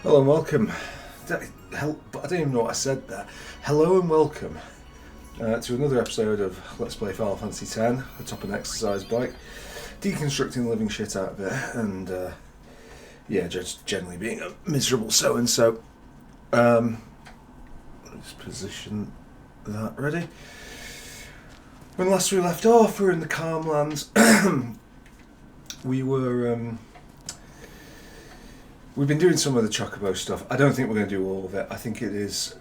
Hello and welcome. I don't even know what I said there. Hello and welcome to another episode of Let's Play Final Fantasy X, atop an exercise bike, deconstructing the living shit out of it, and just generally being a miserable so-and-so. Let's position that ready. When last we left off, we were in the Calm Lands. We've been doing some of the Chocobo stuff. I don't think we're going to do all of it. I think it is,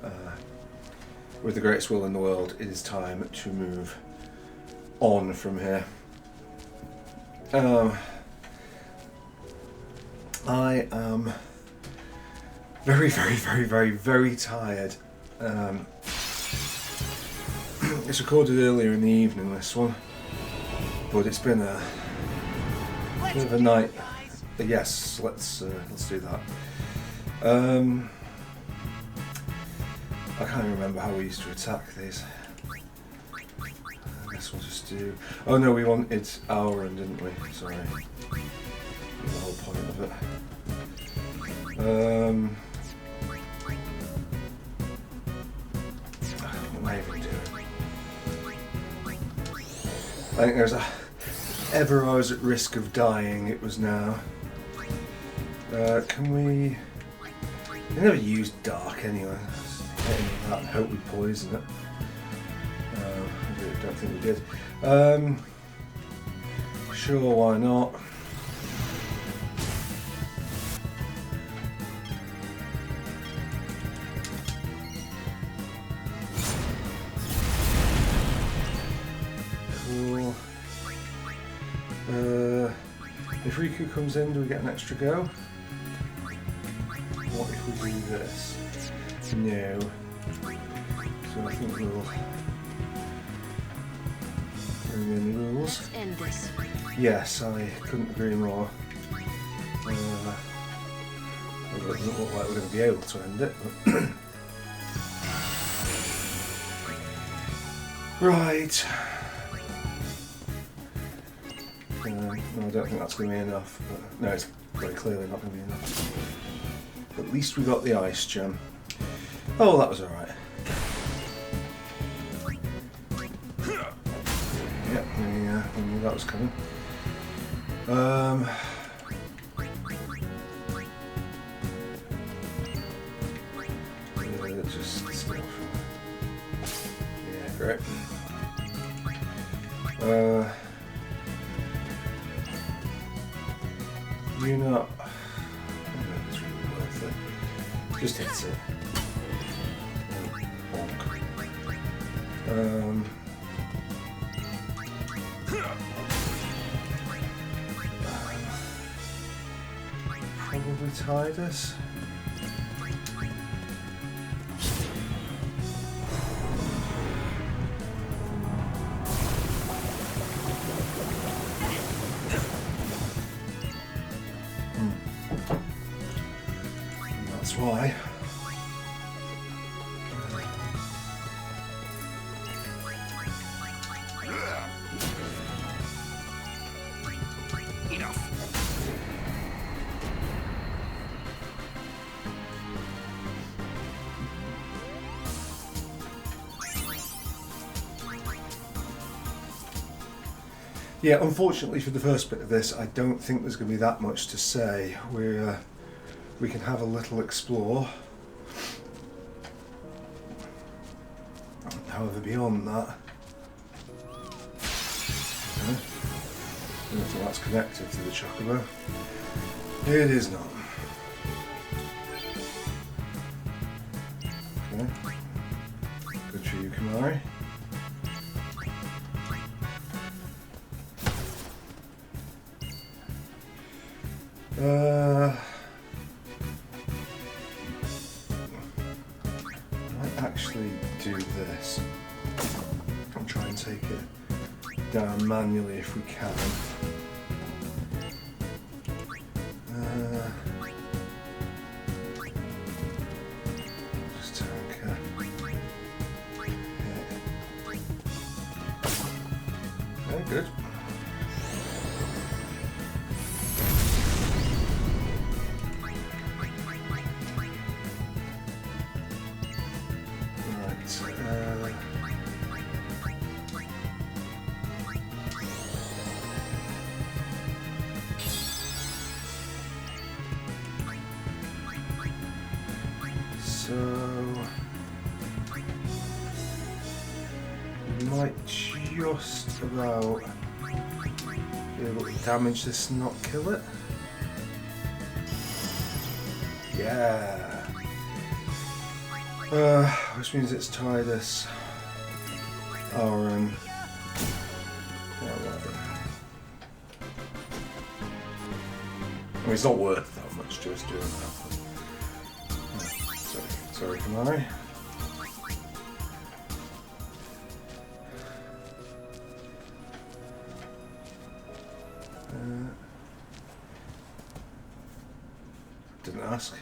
with the greatest will in the world, it is time to move on from here. I am very, very, very, very, very tired. It's recorded earlier in the evening, this one, but it's been a bit of a night. Yes, let's do that. I can't even remember how we used to attack these. I guess we'll just do... Oh no, we wanted Auron, didn't we? Sorry. That's the whole point of it. What am I even doing? I think there's a... Ever I was at risk of dying, it was now. Can we... I never used dark anyway. Hit any of that and hope we poison it. I don't think we did. Sure, why not? Cool. If Riku comes in, do we get an extra go? What if we do this? No. So I think we'll bring in rules. Let's end this. Yes, I couldn't agree more. It doesn't look like we're going to be able to end it. But right. No, I don't think that's going to be enough. But no, it's very clearly not going to be enough. At least we got the ice gem. Oh, that was alright. Yep, we knew that was coming. Just still. Yeah, great. You're not. I don't know if it's really worth it. Just hits it. Bonk. Probably tied us. That's why. Yeah, unfortunately for the first bit of this, I don't think there's going to be that much to say. We can have a little explore. However, beyond that, I don't think that's connected to the Chocobo. It is not. Okay. Good for you, Kamari. I might actually do this and try and take it down manually if we can. Just tank her. Yeah. Very good. So we might just about be able to damage this and not kill it. Yeah. Which means it's tied us our yeah, whatever. I mean, it's not worth that much to us doing that. Sorry, can I? Didn't ask.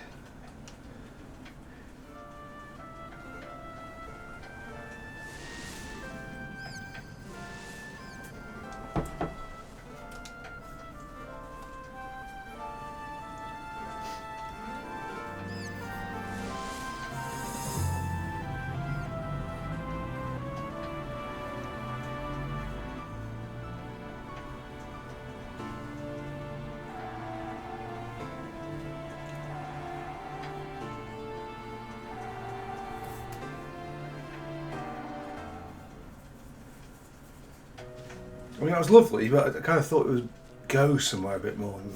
I mean, that was lovely, but I kind of thought it would go somewhere a bit more than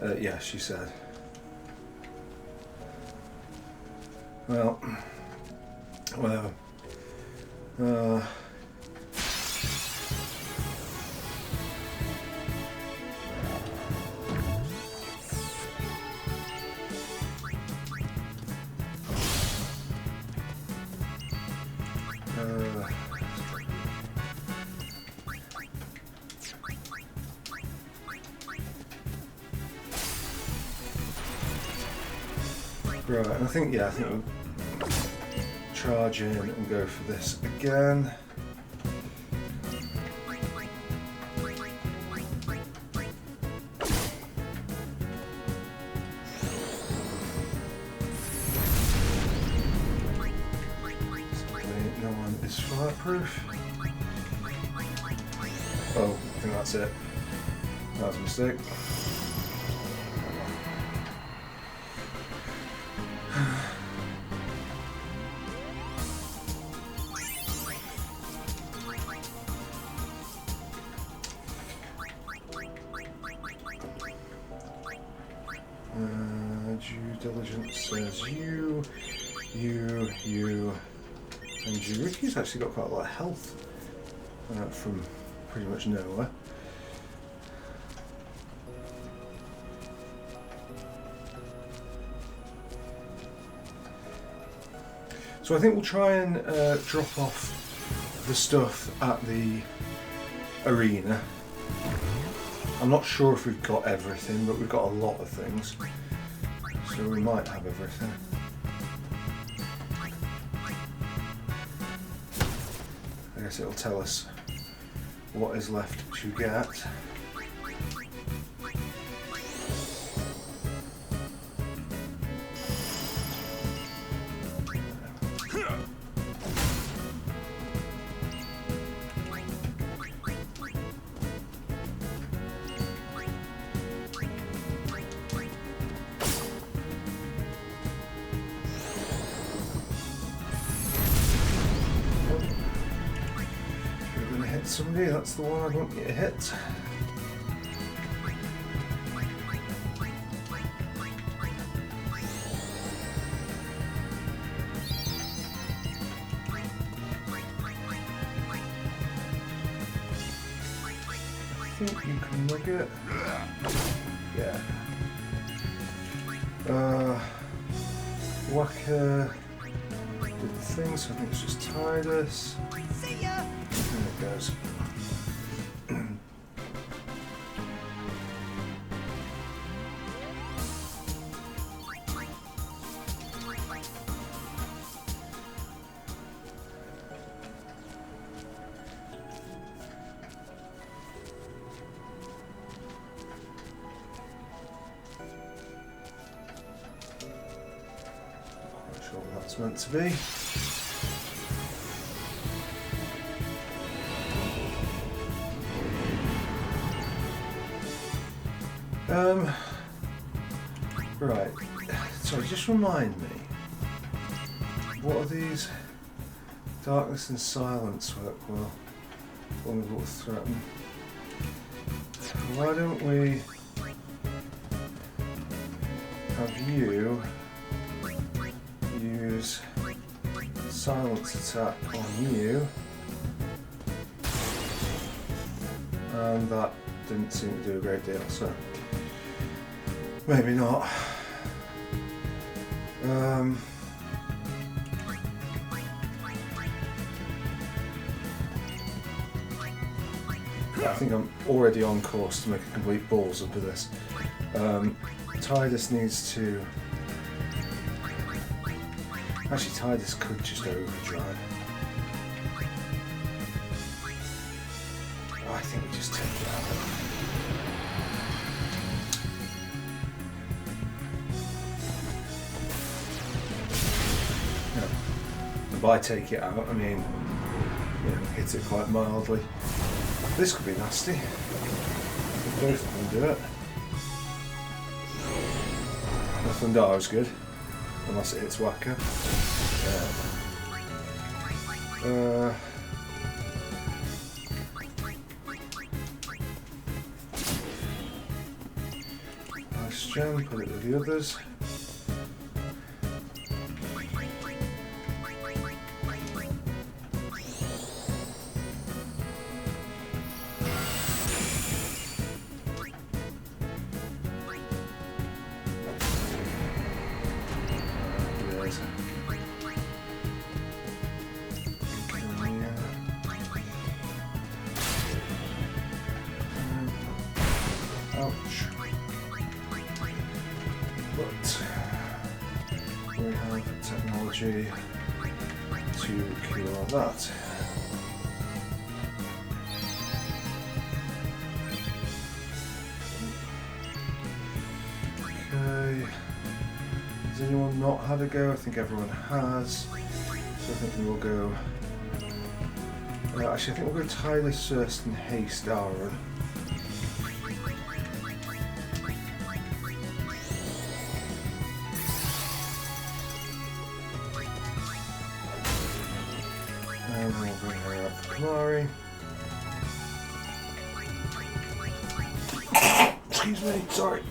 that. Yeah, she said. Well, whatever. Right, and I think we'll charge in and go for this again. No one is fireproof. Oh, I think that's it. That was a mistake. Due diligence says you, and you. Ricky's actually got quite a lot of health from pretty much nowhere. So I think we'll try and drop off the stuff at the arena. I'm not sure if we've got everything, but we've got a lot of things. So we might have everything. I guess it'll tell us what is left to get. Somebody, that's the one I want you to hit. I think you can look it. Yeah. Whacker did the thing, so I think it's just Titus. See ya! There it goes. Not sure what that's meant to be. Right, sorry, just remind me, What are these? Darkness and silence work well. Vulnerable to threaten. Why don't we have you use silence attack on you? And that didn't seem to do a great deal, so maybe not. I think I'm already on course to make a complete balls up of this. Tidus needs to... Actually, Tidus could just overdrive. I think we just take it out. No. And by take it out, I mean, you know, hit it quite mildly. This could be nasty. If both of them do it. Nothing dies good, unless it hits Whacker. Nice gem, put it with the others. Ouch. But we have technology to cure that. Okay. Has anyone not had a go? I think everyone has. So I think we will go. Actually, I think we'll go Tidus first and haste Aaron. And we'll bring her up for Kamari. Excuse me, sorry.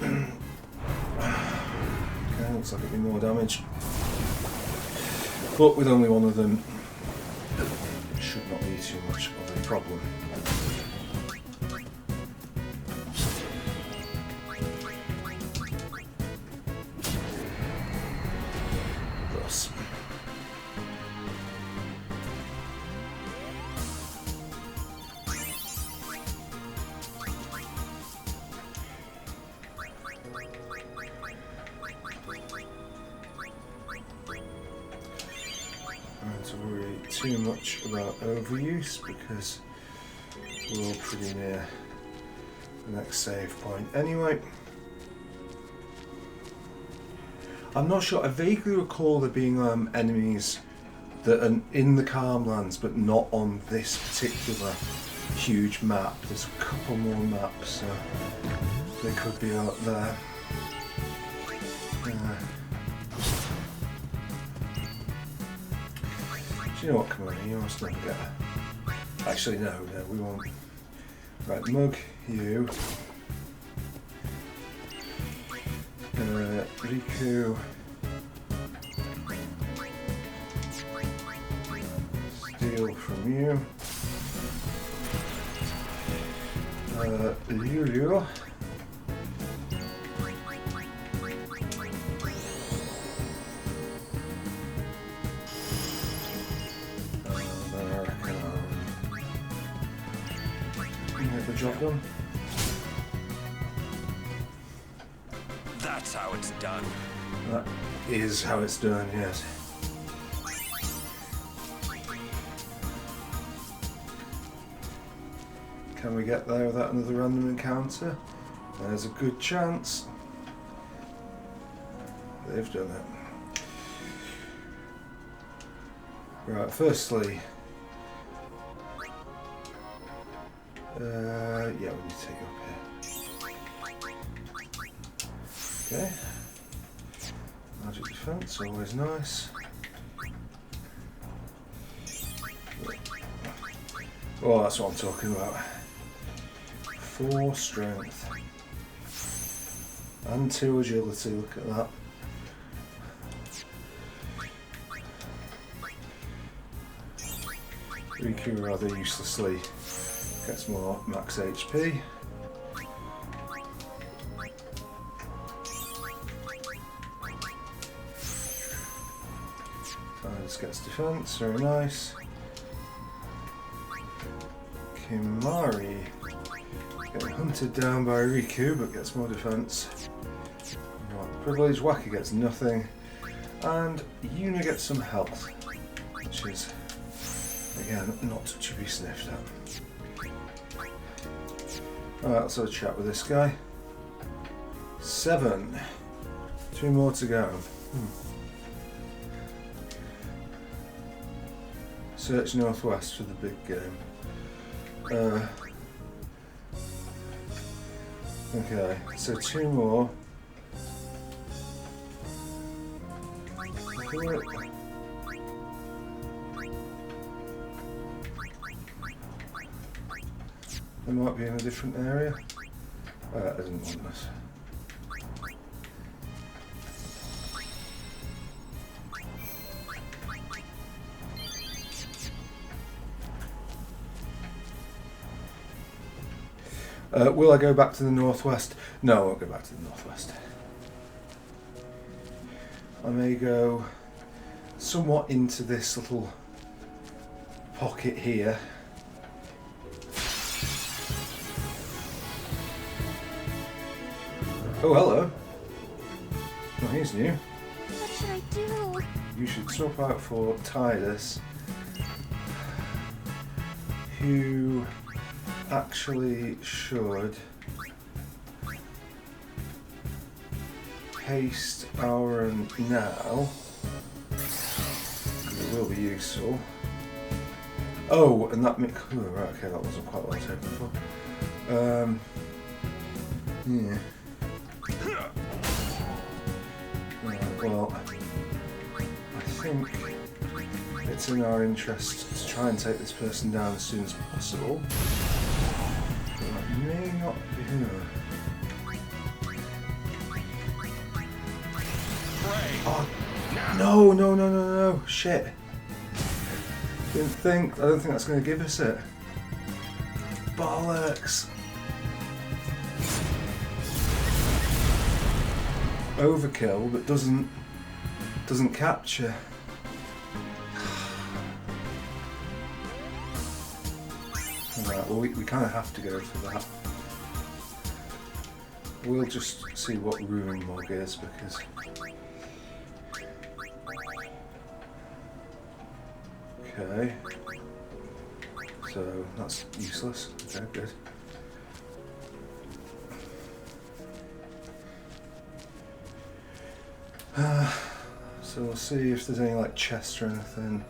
Okay, looks like it'll be more damage. But with only one of them, it should not be too much of a problem. Thus. To worry too much about overuse because we're all pretty near the next save point anyway. I'm not sure, I vaguely recall there being enemies that are in the Calmlands but not on this particular huge map. There's a couple more maps, so they could be out there. You know what, come on, you must never get her. Actually, no, we won't. Right, Mug, you. Riku. Steal from you. Lulu. Job done. That's how it's done. That is how it's done, yes. Can we get there without another random encounter? There's a good chance. They've done it. Right, firstly, yeah, we need to take you up here. Okay. Magic defense, always nice. Oh, that's what I'm talking about. 4 strength. And 2 agility, look at that. Riku rather uselessly gets more max HP. Tides gets defense, very nice. Kimari getting hunted down by Riku but gets more defense. Right, Privileged Waki gets nothing. And Yuna gets some health, which is, again, not to be sniffed at. Alright, let's have a chat with this guy. 7. 2 more to go. Search northwest for the big game. Okay, so 2 more. They might be in a different area. I didn't want this. Will I go back to the northwest? No, I won't go back to the northwest. I may go somewhat into this little pocket here. Oh, hello. Oh, he's new. What should I do? You should swap out for Tidus, who actually should haste Auron now. It will be useful. Oh, and that makes... Oh, right, okay, that wasn't quite what I was hoping for. Yeah. Right, well, I think it's in our interest to try and take this person down as soon as possible. That may not be her. Oh, no, shit. I don't think that's going to give us it. Bollocks. Overkill, but doesn't capture. Alright, well we kind of have to go for that. We'll just see what Ruin Mog is because... Okay. So that's useless. Okay, good. So we'll see if there's any like chests or anything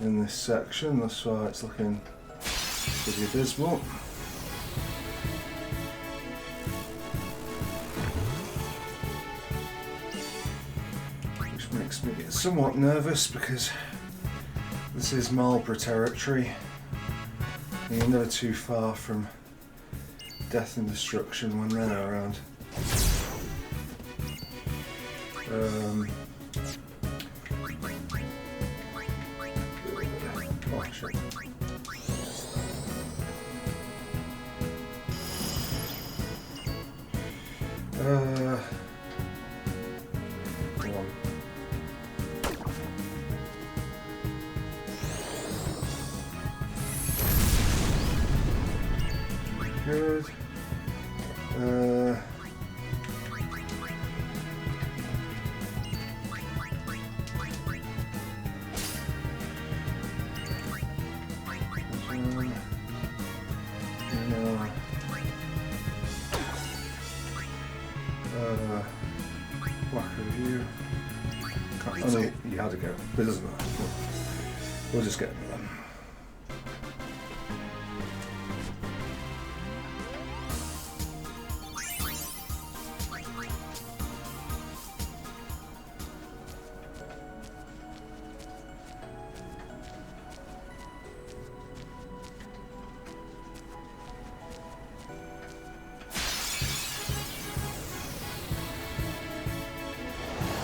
in this section. That's why it's looking pretty abysmal. Which makes me somewhat nervous because this is Marlborough territory. And you're never too far from death and destruction when they're around. Oh shit. Come on. Good. Whack review. Oh no, you had to go, but it doesn't matter. We'll just get it done.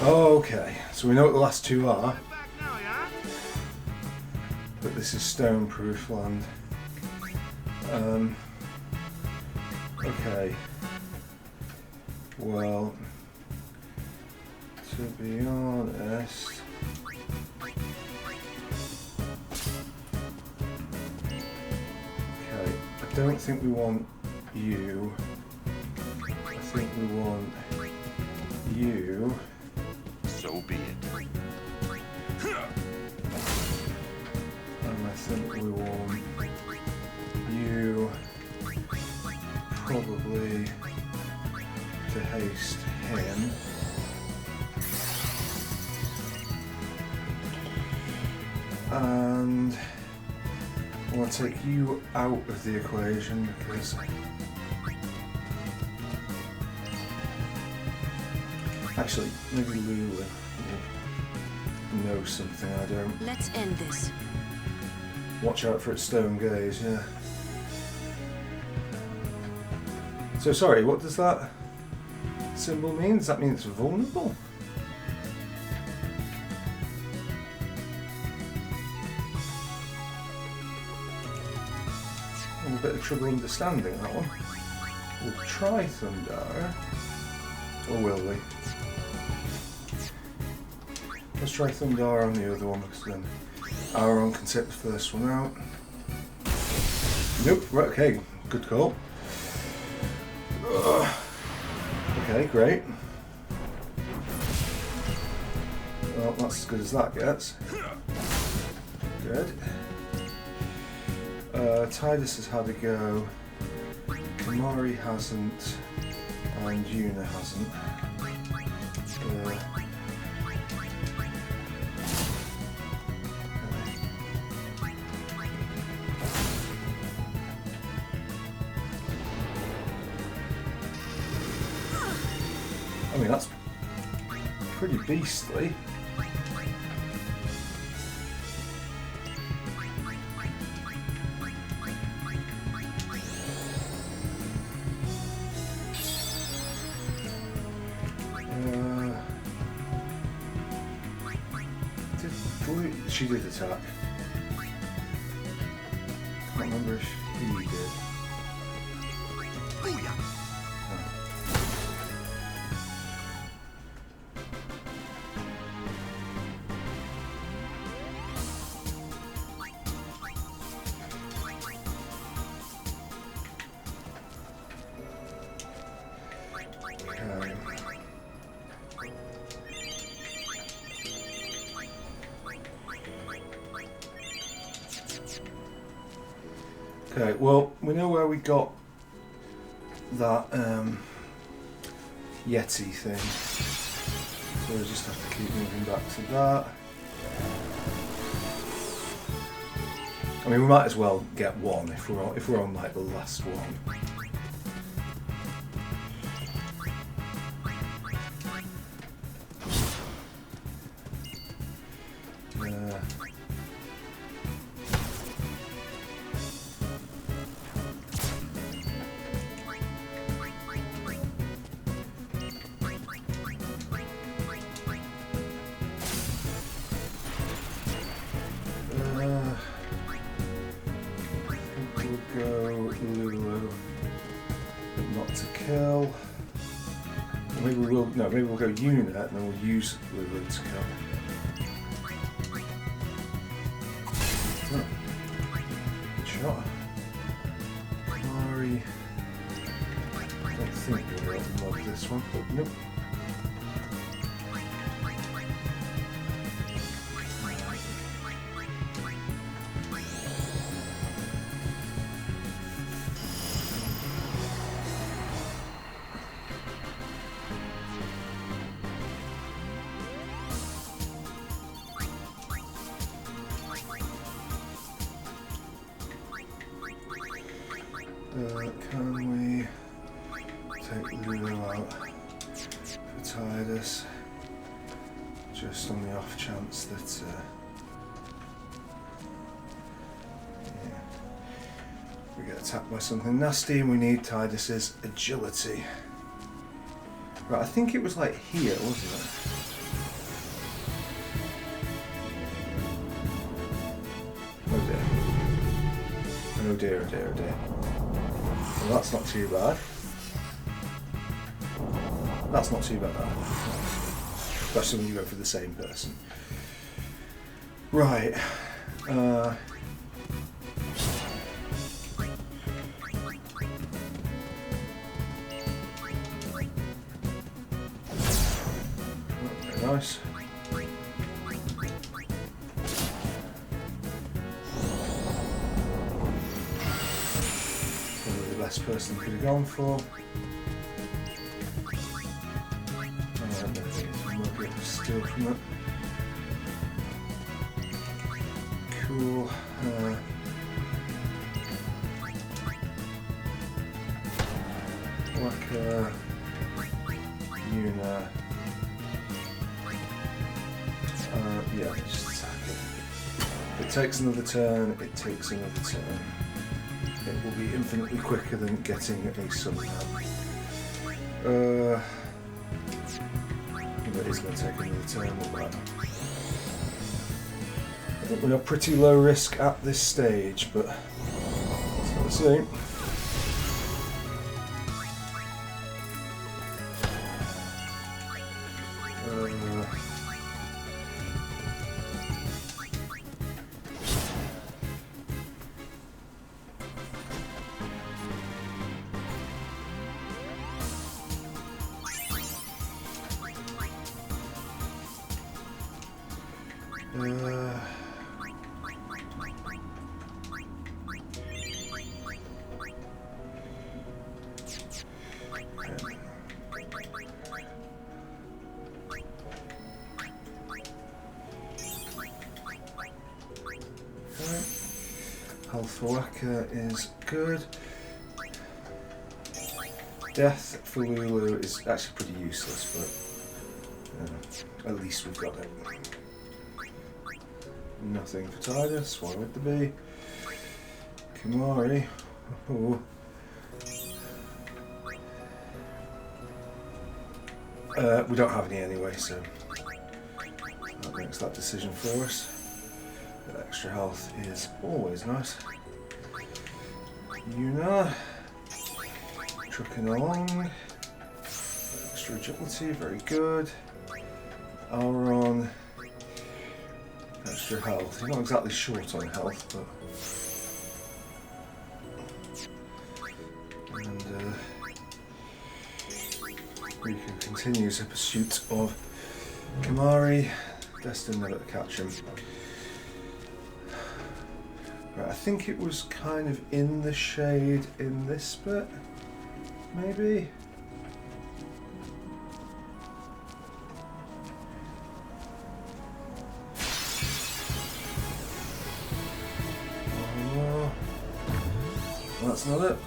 Okay, so we know what the last two are. But this is stone-proof land. Okay. Well, to be honest, okay, I don't think we want you. I think we want you. So be it. And I think we want you probably to haste him. And I want to take you out of the equation because actually maybe Lulu will know something I don't. Let's end this. Watch out for its stone gaze, yeah. So sorry, what does that symbol mean? Does that mean it's vulnerable? I'm a bit of trouble understanding that one. We'll try Thundara. Or will we? Let's try Thundara on the other one because then Auron can take the first one out. Nope, right, okay, good call. Okay, great. Well, that's as good as that gets. Good. Tidus has had a go. Kamari hasn't. And Yuna hasn't. I mean, that's pretty beastly. She did attack. Can't remember if he did. Okay, well, we know where we got that Yeti thing, so we just have to keep moving back to that. I mean, we might as well get one if we're on like the last one. Maybe we'll go Yuna and then we'll use Lulu to kill. Oh, good shot. Kamari. I don't think we'll be able to log this one, but nope. Can we take Lulu out for Tidus? Just on the off chance that we get attacked by something nasty and we need Tidus's agility. Right, I think it was like here, wasn't it? Oh dear, oh dear, oh dear. Well, that's not too bad. That's not too bad either. Especially when you go for the same person. Right. Very nice. Probably the best person could have gone for. Steal from it. Cool. Whacker. Una. Yeah, just attack it. If it takes another turn, it takes another turn. It will be infinitely quicker than getting a summon. But it's going to take another turn. Right. I think we are pretty low risk at this stage, but let's see. Health for Whacker is good. Death for Lulu is actually pretty useless, but at least we've got it. Nothing for Tidus, why would there be? Kimari. Oh. We don't have any anyway, so that makes that decision for us. But extra health is always nice. Una. Trucking along. Extra agility, very good. Auron. Extra health. He's not exactly short on health, but. And Riku continues the pursuit of Kimari. Destined never to catch him. Right, I think it was kind of in the shade in this bit, maybe? Oh, that's not it.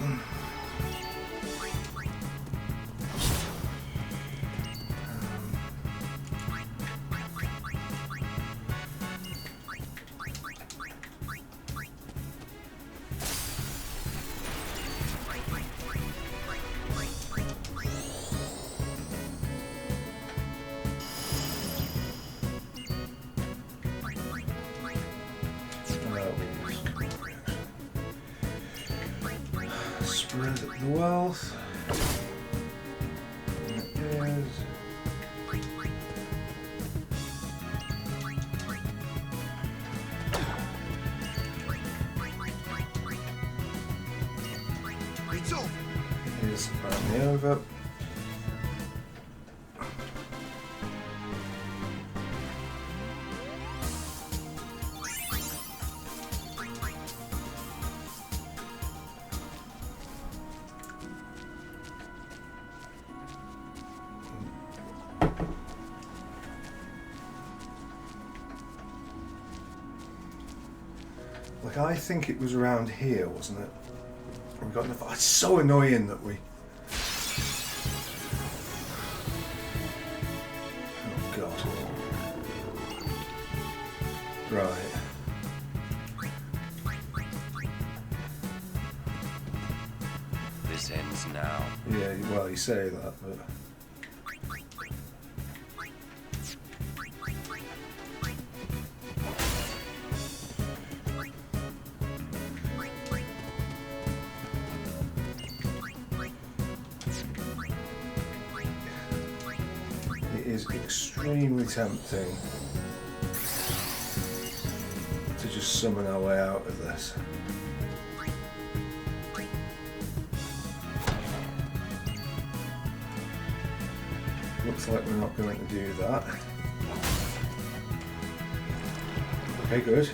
Spread the wealth. There it is. Here's me over. Like, I think it was around here, wasn't it? We got enough. It's so annoying that we. Oh God. Right. This ends now. Yeah, well, you say that, but. it is extremely tempting to just summon our way out of this. Looks like we're not going to do that. Okay, good.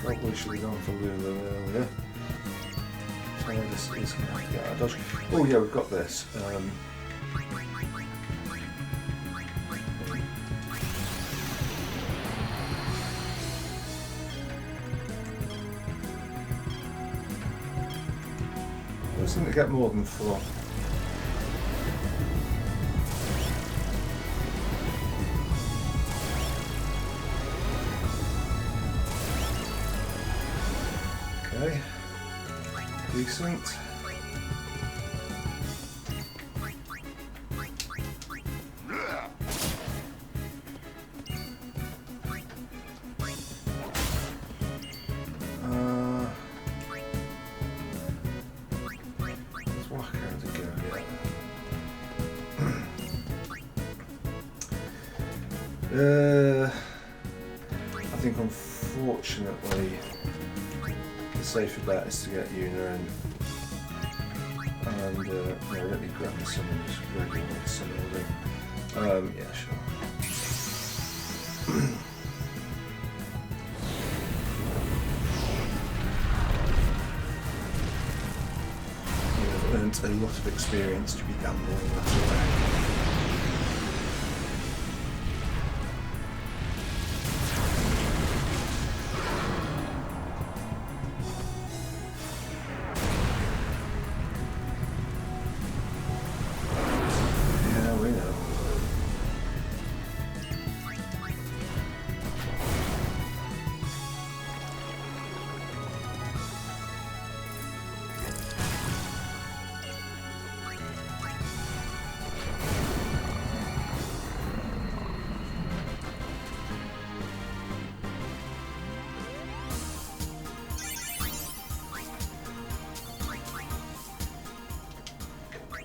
Probably should have gone for Lulu earlier. So this is going to have to get out of dodge. Oh yeah, we've got this. I seem to get more than 4. Okay, decent. Let's walk out again. I think unfortunately the safer bet is to get Una in. And no, we don't need to grab the summons, regular summon. Yeah, sure. I've earned a lot of experience to be gambling that away.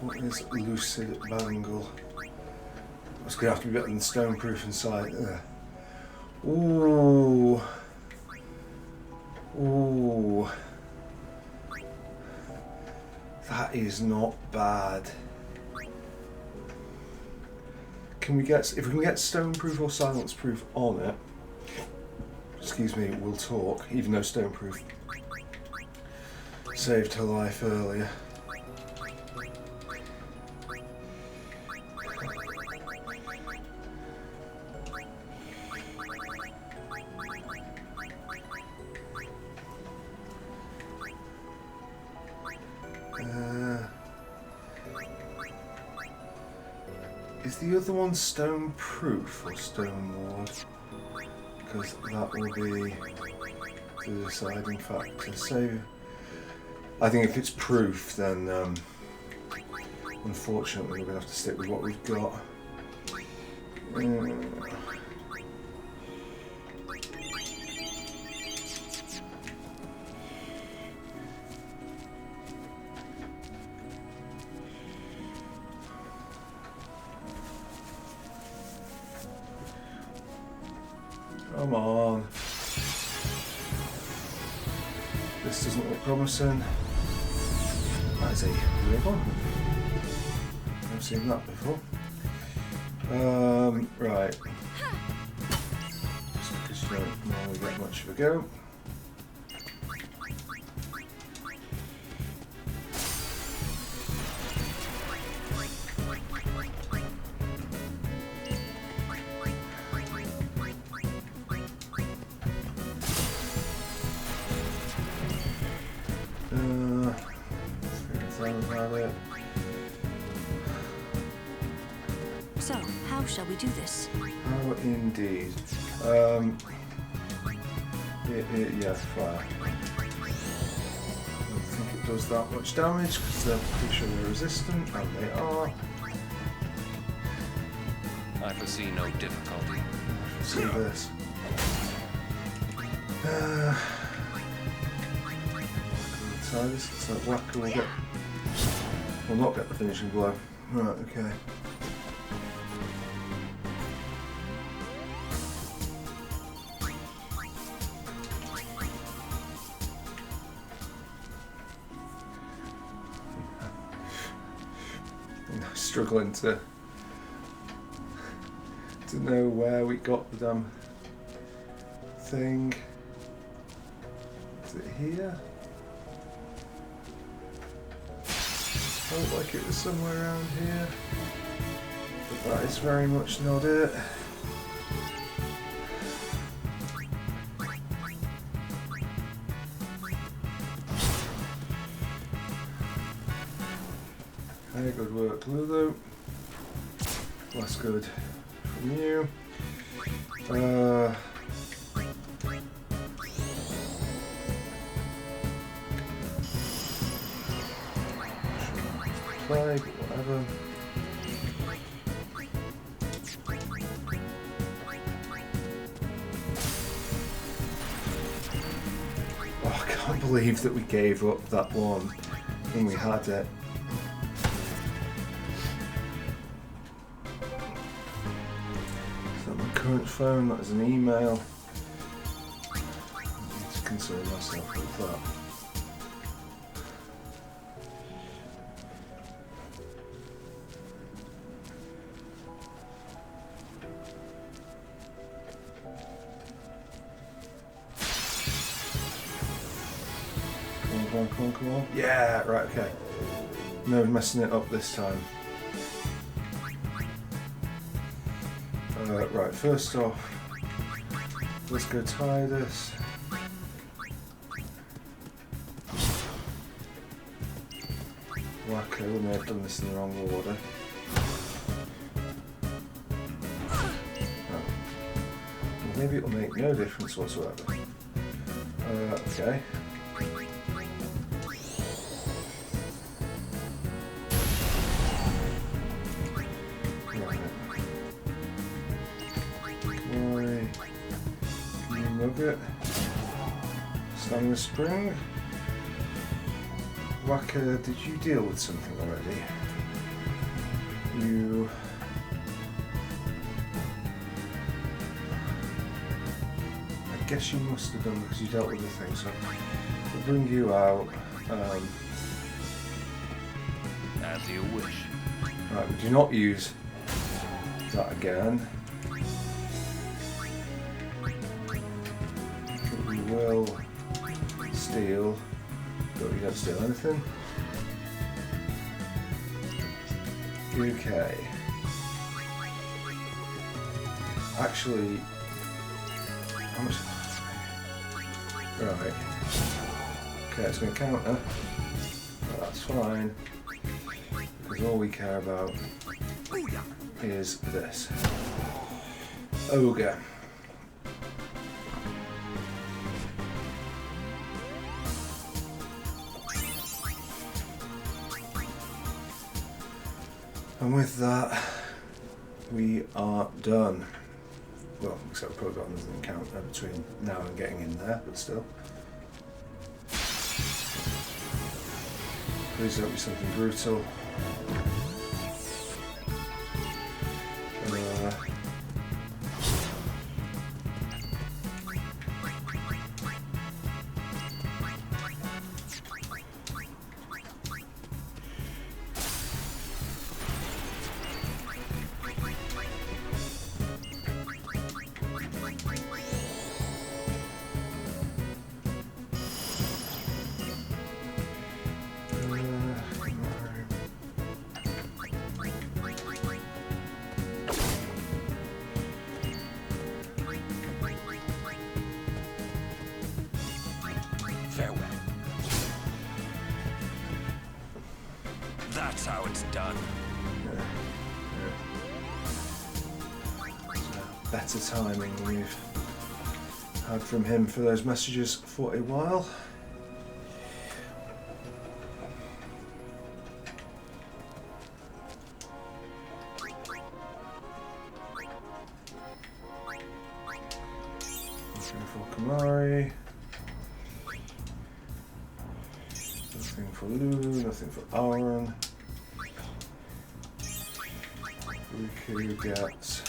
What is Lucid Bangle? It's going to have to be better than Stoneproof inside. Ooh. Ooh. That is not bad. Can we get, if we can get Stoneproof or Silenceproof on it, excuse me, we'll talk, even though Stoneproof saved her life earlier. Is the other one stone proof or stone ward? Because that will be the deciding factor. So I think if it's proof, then unfortunately we're going to have to stick with what we've got. Come on. This doesn't look promising. That is a weird one. I've seen that before. Right. Just because you don't normally get much of a go. So, how shall we do this? How indeed. Yeah, fire. I don't think it does that much damage because they're pretty sure they're resistant, and they are. I foresee no difficulty. See this. Try this. It's like Whacker will get Or not get the finishing blow. Right, okay. Struggling to know where we got the damn thing. Is it here? Felt like it was somewhere around here, but that is very much not it. Okay, good work, Lulu. That's good from you. Plague, whatever. Oh, I can't believe that we gave up that one when we had it. Current phone, that is an email. I need to concern myself with that. Come on. Yeah, right, okay. No messing it up this time. Right, first off, let's go tie this. Okay, we may have done this in the wrong order. Oh. Well, maybe it'll make no difference whatsoever. Okay. It. Stand the spring. Waka, did you deal with something already? You... I guess you must have done because you dealt with the thing, so we'll bring you out. As you wish. Right, we do not use that again. Will steal, but we don't steal anything. Okay. Actually, how much? Right. Okay, it's going to counter. But that's fine. Because all we care about is this. Ogre. And with that, we are done. Well, except we've probably got another encounter between now and getting in there, but still. Please don't be something brutal. That's how it's done. Better timing we've had from him for those messages for a while. Nothing for Kamari. Nothing for Lulu, nothing for Aaron. who gets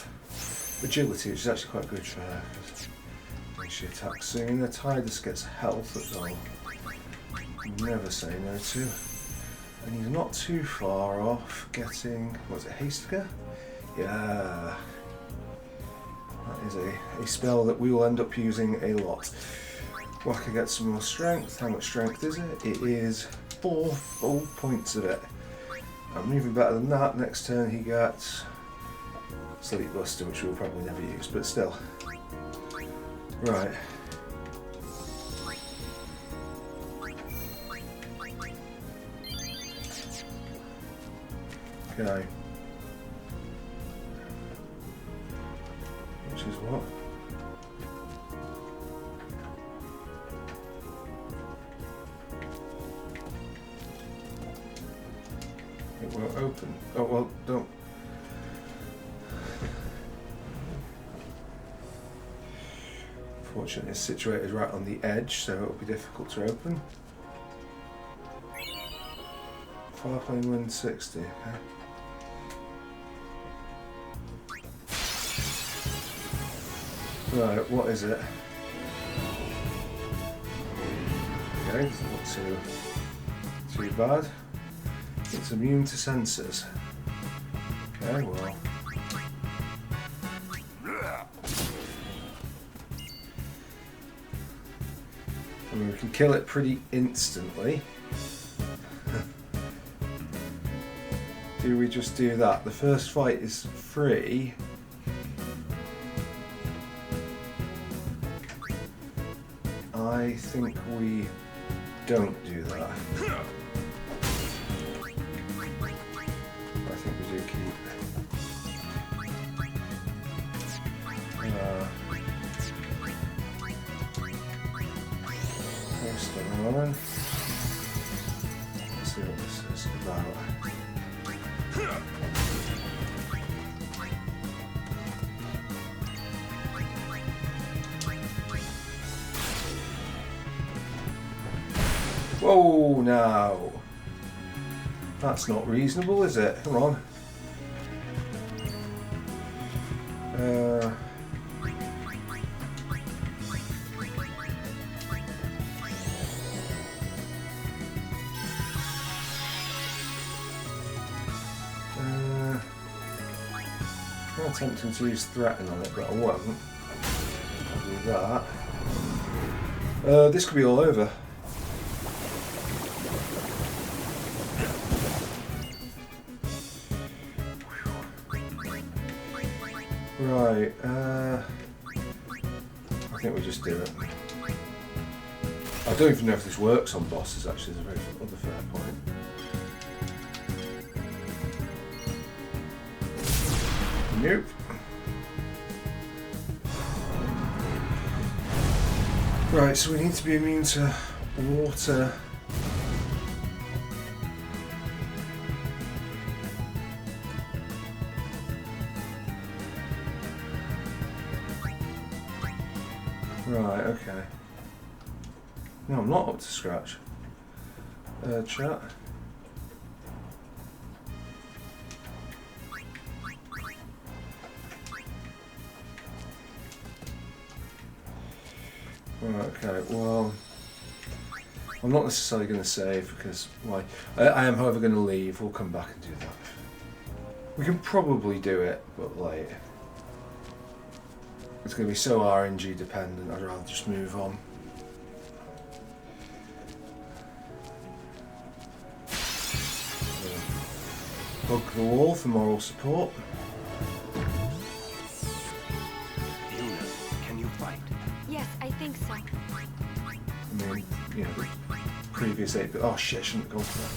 agility, which is actually quite good for her because she attacks sooner. Tidus gets health that they'll never say no to. And he's not too far off getting, what is it, Hastiger? Yeah. That is a spell that we will end up using a lot. Waka gets some more strength. How much strength is it? It is 4 full points of it. I'm even better than that. Next turn he gets Sleep Buster, which we'll probably never use, but still. Right. Okay. Which is what? It won't open. Oh, well, don't. Fortunately, it's situated right on the edge, so it'll be difficult to open. Farplane 160, okay. Right, what is it? Okay, doesn't look too bad. It's immune to sensors. Okay, well. I mean, we can kill it pretty instantly. Do we just do that? The first fight is free. I think we don't do that. I think we do keep. Post on. Let's see what this is about. Whoa, now. That's not reasonable, is it? Come on. I'm attempting to use threaten on it, but I won't. I'll do that. This could be all over. Right, I think we just do it. I don't even know if this works on bosses, actually, is a very other fair point. Nope. Right, so we need to be immune to water. Right, okay. No, I'm not up to scratch. Chat. Right, okay, well, I'm not necessarily going to save because why? I am, however, going to leave. We'll come back and do that. We can probably do it, but like, it's going to be so RNG dependent, I'd rather just move on. Hug the wall for moral support. Can you fight? Yes, I think so. I mean, you know, the previous 8-bit. Oh shit, I shouldn't have gone for that.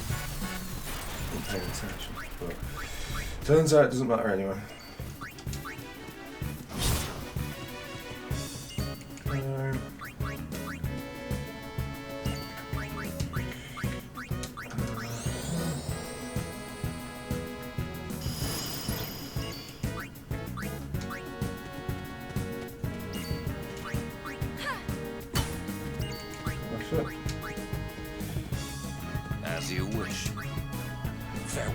Wasn't paying attention. But turns out it doesn't matter anyway. As you wish. Farewell.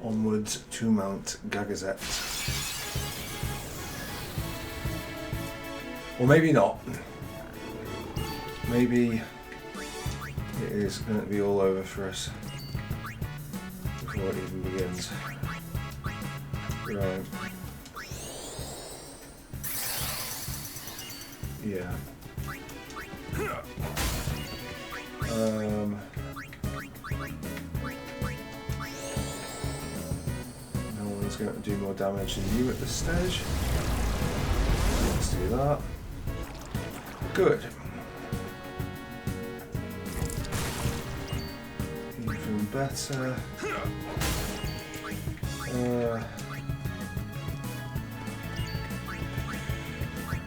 Onwards to Mount Gagazet. Or maybe not. Maybe it is going to be all over for us before it even begins. Right. Yeah. No one's going to do more damage than you at this stage. Let's do that. Good. Even better.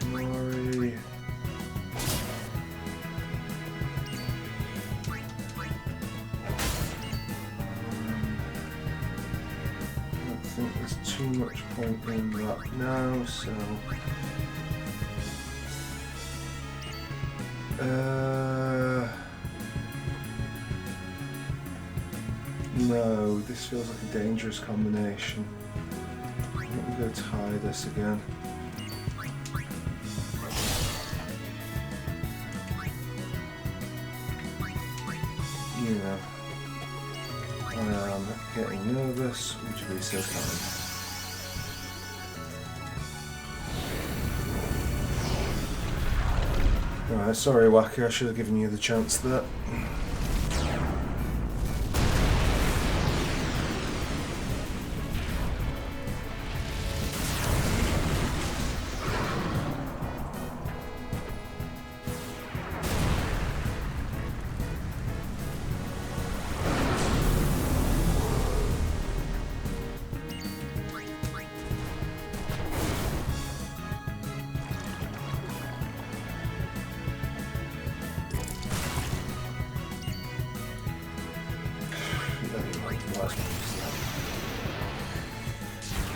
Mori. I don't think there's too much point in that now, so. No, this feels like a dangerous combination. Let me go tie this again. You know, I am getting nervous, would you be so kind? Right, sorry Wacky, I should have given you the chance there.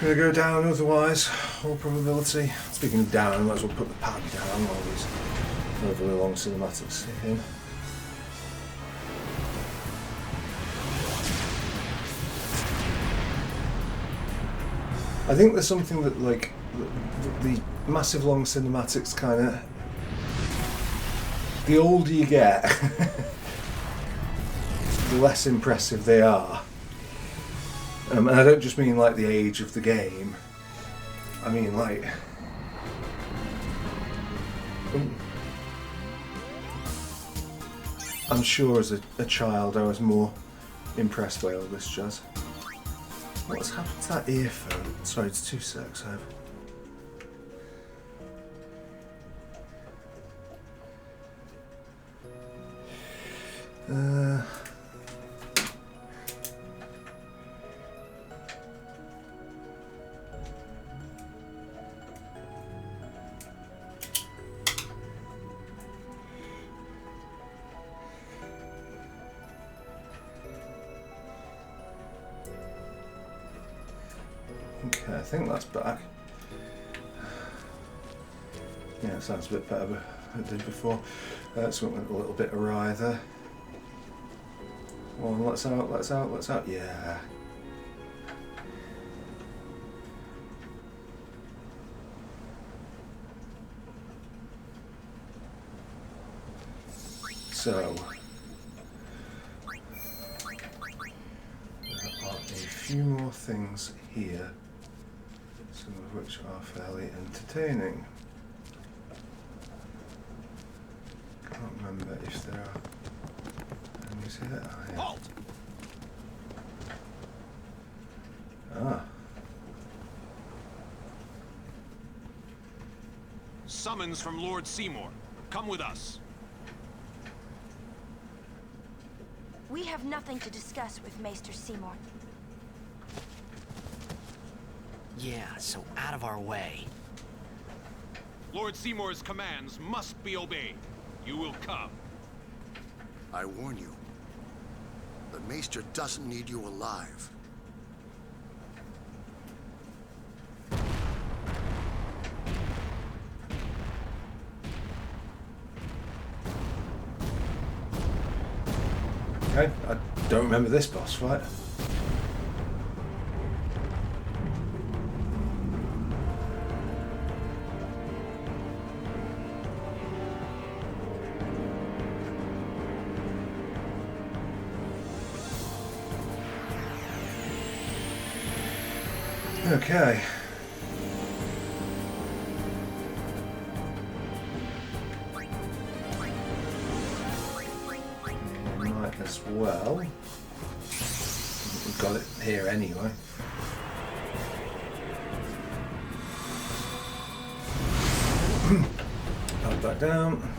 Gonna go down otherwise, all probability. Speaking of down, I might as well put the pad down while these overly long cinematics hit in. I think there's something that, like, the massive long cinematics kind of, the older you get, the less impressive they are. And I don't just mean like the age of the game. I mean like... I'm sure as a child I was more impressed by all this jazz. What's happened to that earphone? Sorry, it's 2 secs. Okay, I think that's back. Yeah, it sounds a bit better than it did before. So it went a little bit awry there. Come on, let's out, let's out, let's out. Yeah. So, there are a few more things here, some of which are fairly entertaining. Can't remember if there are enemies here. Oh, yeah. Halt! Ah. Summons from Lord Seymour. Come with us. We have nothing to discuss with Maester Seymour. Yeah, so out of our way. Lord Seymour's commands must be obeyed. You will come. I warn you, the Maester doesn't need you alive. Okay, I don't remember this boss fight. Okay. Might as well. We've got it here anyway. Add that down.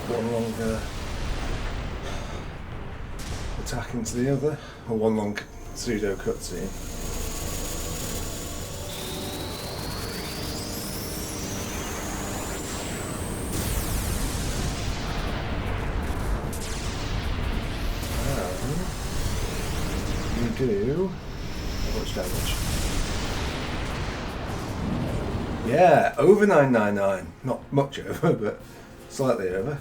One long attack into the other, or one long pseudo cutscene. You do how much damage? Yeah, over 999. Not much over, but slightly over.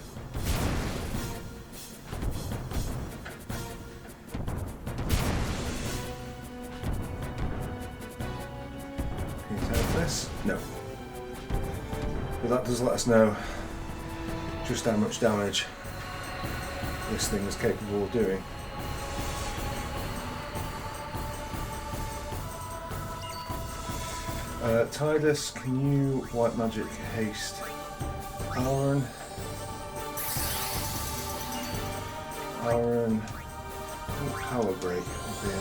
Can you take this? No. But that does let us know just how much damage this thing is capable of doing. Tidus, can you white magic haste Aaron? Power break would be a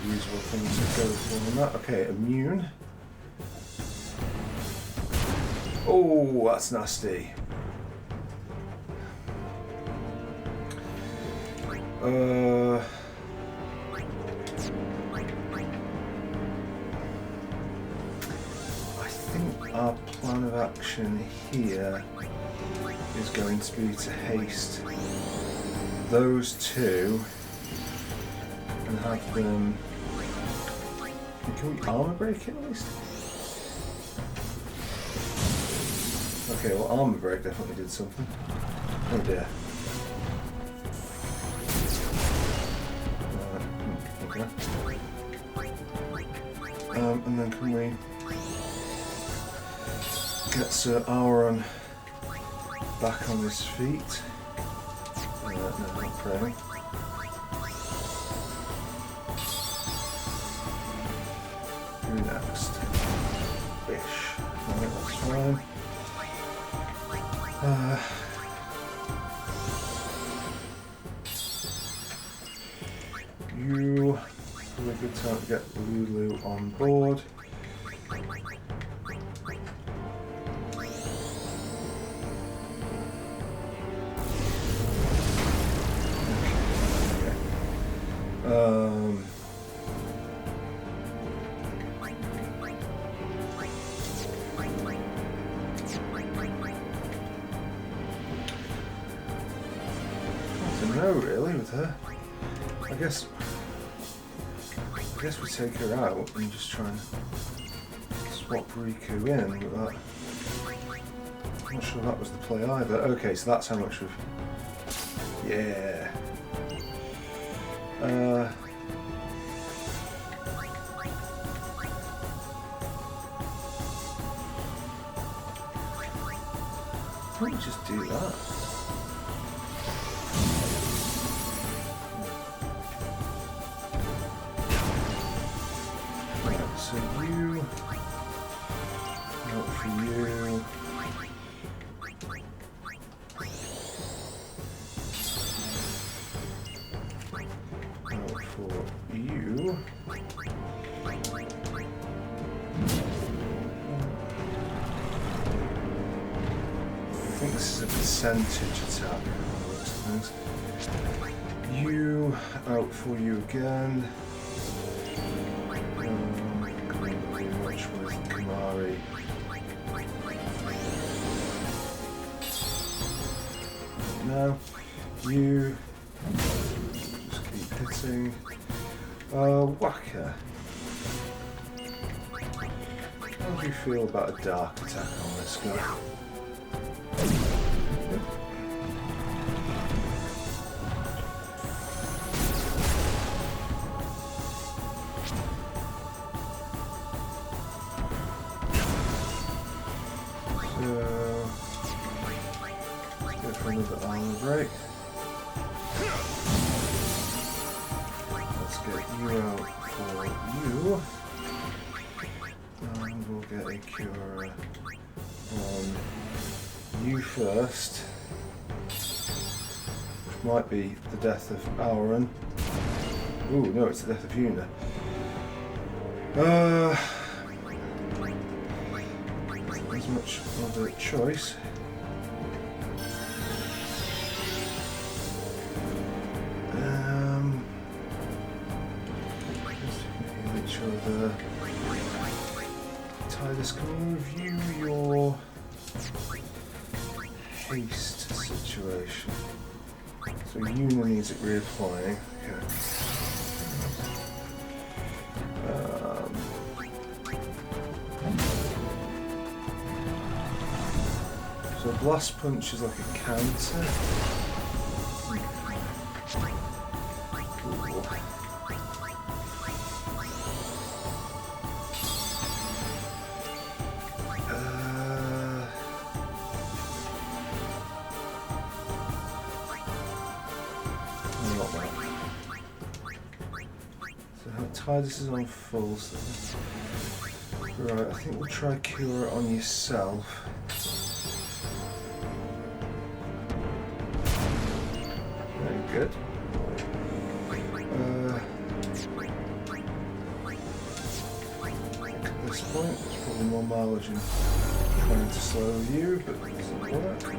useful thing to go for on that. Okay, immune. Oh, that's nasty. Our plan of action here is going to be to haste those two and have them. Can we armor break it at least? Okay, well, armor break definitely did something. Oh dear. Okay. And then can we get Sir Auron back on his feet? No, not praying. Who next? Bish. Alright, that's fine. You probably a good time to get Lulu on board. No, really, with her. I guess we take her out and just try and swap Riku in, but that, I'm not sure that was the play either. Okay, so that's how much we've... Yeah. Why don't we just do that? So you, out for you, out for you. I think this is a percentage attack. You, out for you again. Now, you just keep hitting. Whacker. do you feel about a dark attack on this guy? Go for another armor break. Let's get you out for you. And we'll get a cure on you first. Which might be the death of Auron. Ooh, no, it's the death of Una. As much of a choice. Make sure the Titus can review your haste situation. So Una needs it reapplying. Okay. So Blast Punch is like a counter. This is on full, so right, I think we'll try cure it on yourself. Very good. At this point, there's probably more mileage in trying to slow you, but it doesn't work.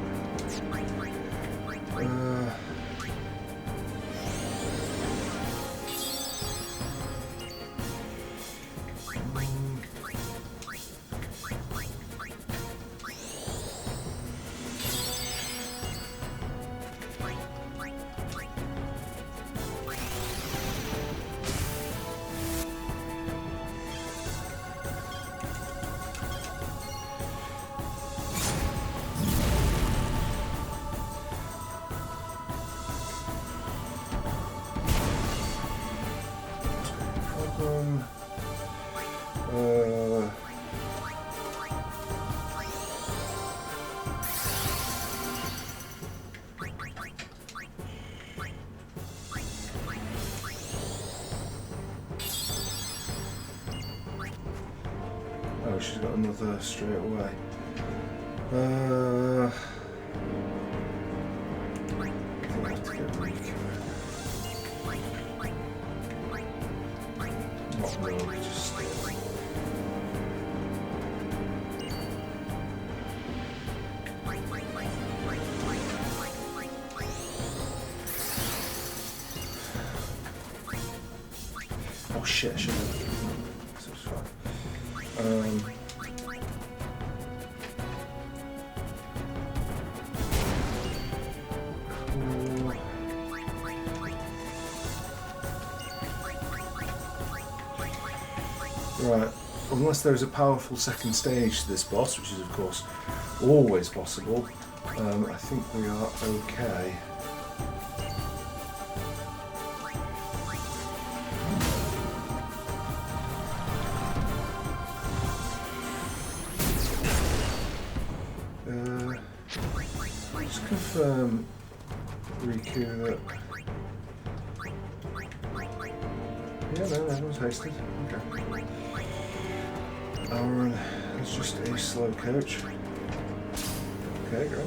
Oh, she's got another straight away. I think I have to get Riku. Not really, just still. Oh shit, I should have. This was fun. Right, unless there's a powerful second stage to this boss, which is of course always possible, I think we are okay. Just confirm, Riku, that... Yeah, no, that was hasted. Okay. Auron is just a slow coach. Okay, great.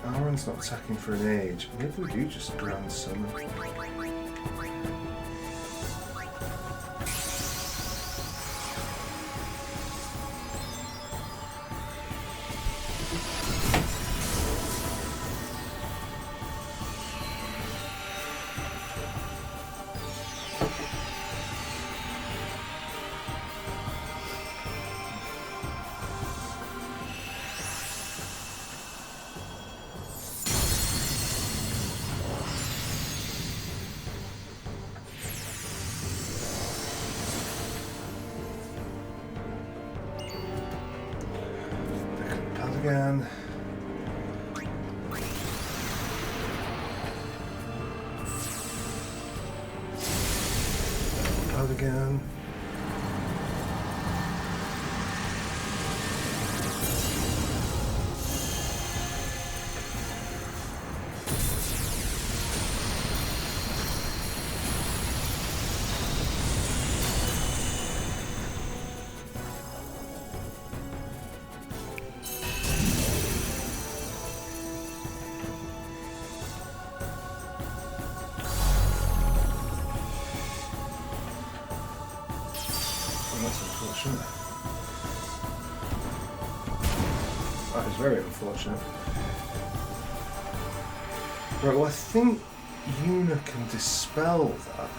Auron's not attacking for an age. Maybe we do just Grand Summon. again. Out again. That's unfortunate. That is very unfortunate. Right, well I think Yuna can dispel that.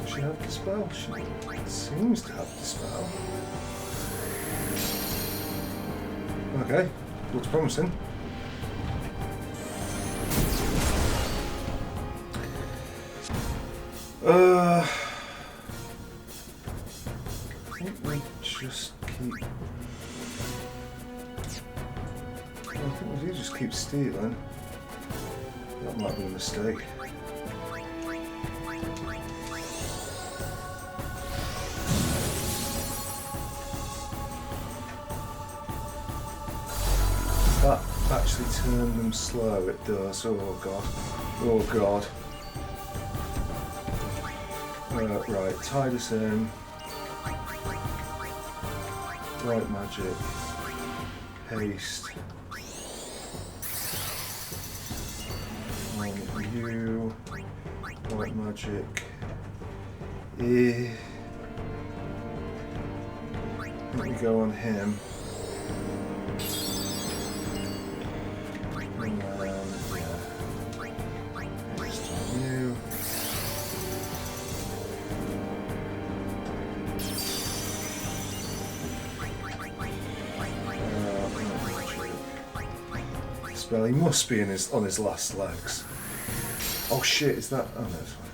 She have dispel? She seems to have dispel. Okay, looks promising. I think we just keep. I think we do just keep stealing. That might be a mistake. That actually turned them slow, it does. Oh god. Oh god. Right, tide us in. Light magic. Haste. On you. Light magic. Here we go on him. Well, he must be on his last legs. Oh shit, is that? Oh no, it's fine.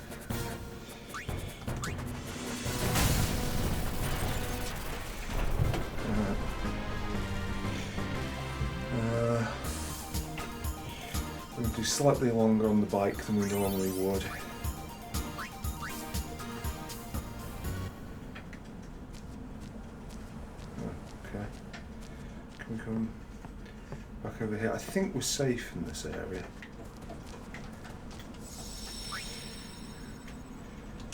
We'll do slightly longer on the bike than we normally would. Okay. Can we come back over here? I think we're safe in this area.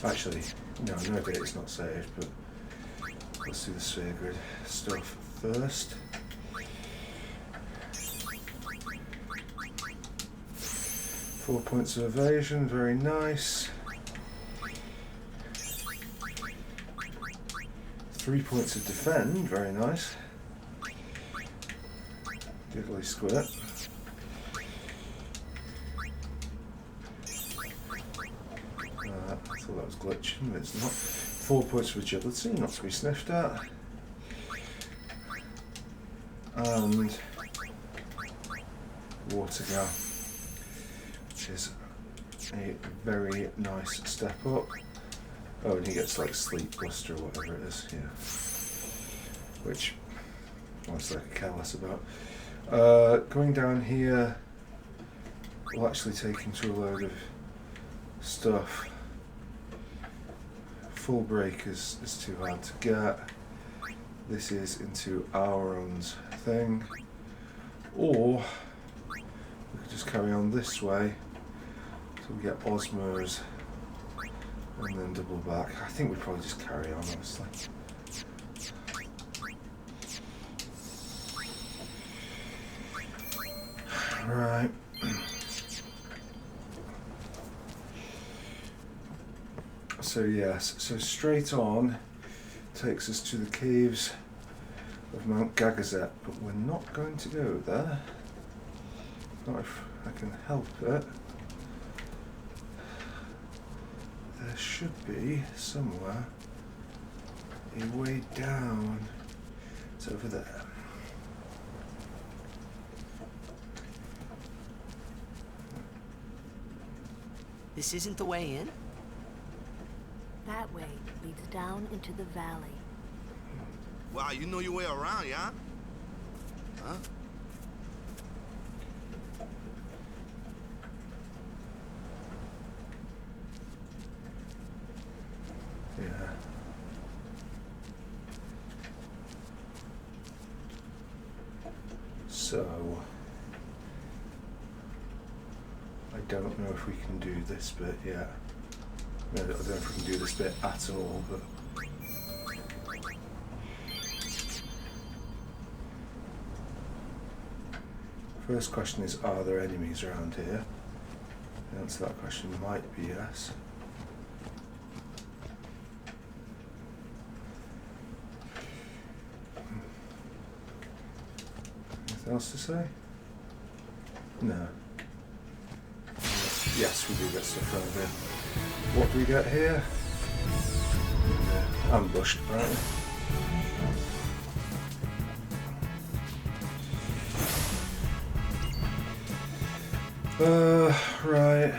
Actually, no doubt it's not safe, but let's do the sphere grid stuff first. Four points of evasion, very nice. 3 points of defend, very nice. Diddly squid. I thought that was glitching, but it's not. 4 points of agility, not to be sniffed at. And water gap, which is a very nice step up. Oh, and he gets like sleep buster or whatever it is, yeah. Which honestly I could care less about. Going down here will actually take him to a load of stuff. Full break is too hard to get. This is into Auron's thing. Or we could just carry on this way so we get Osmer's and then double back. I think we'd probably just carry on, honestly. Right. So yes, so straight on takes us to the caves of Mount Gagazet, but we're not going to go there. Not if I can help it. there should be somewhere a way down. It's over there. This isn't the way in? That way leads down into the valley. Wow, you know your way around, yeah? Huh? Yeah. So, I don't know if we can do this bit yet. I don't know if we can do this bit at all, but first question is, are there enemies around here? The answer to that question might be yes. Anything else to say? No. Yes, we do get stuff around here. What do we get here? Ambushed, apparently. Right.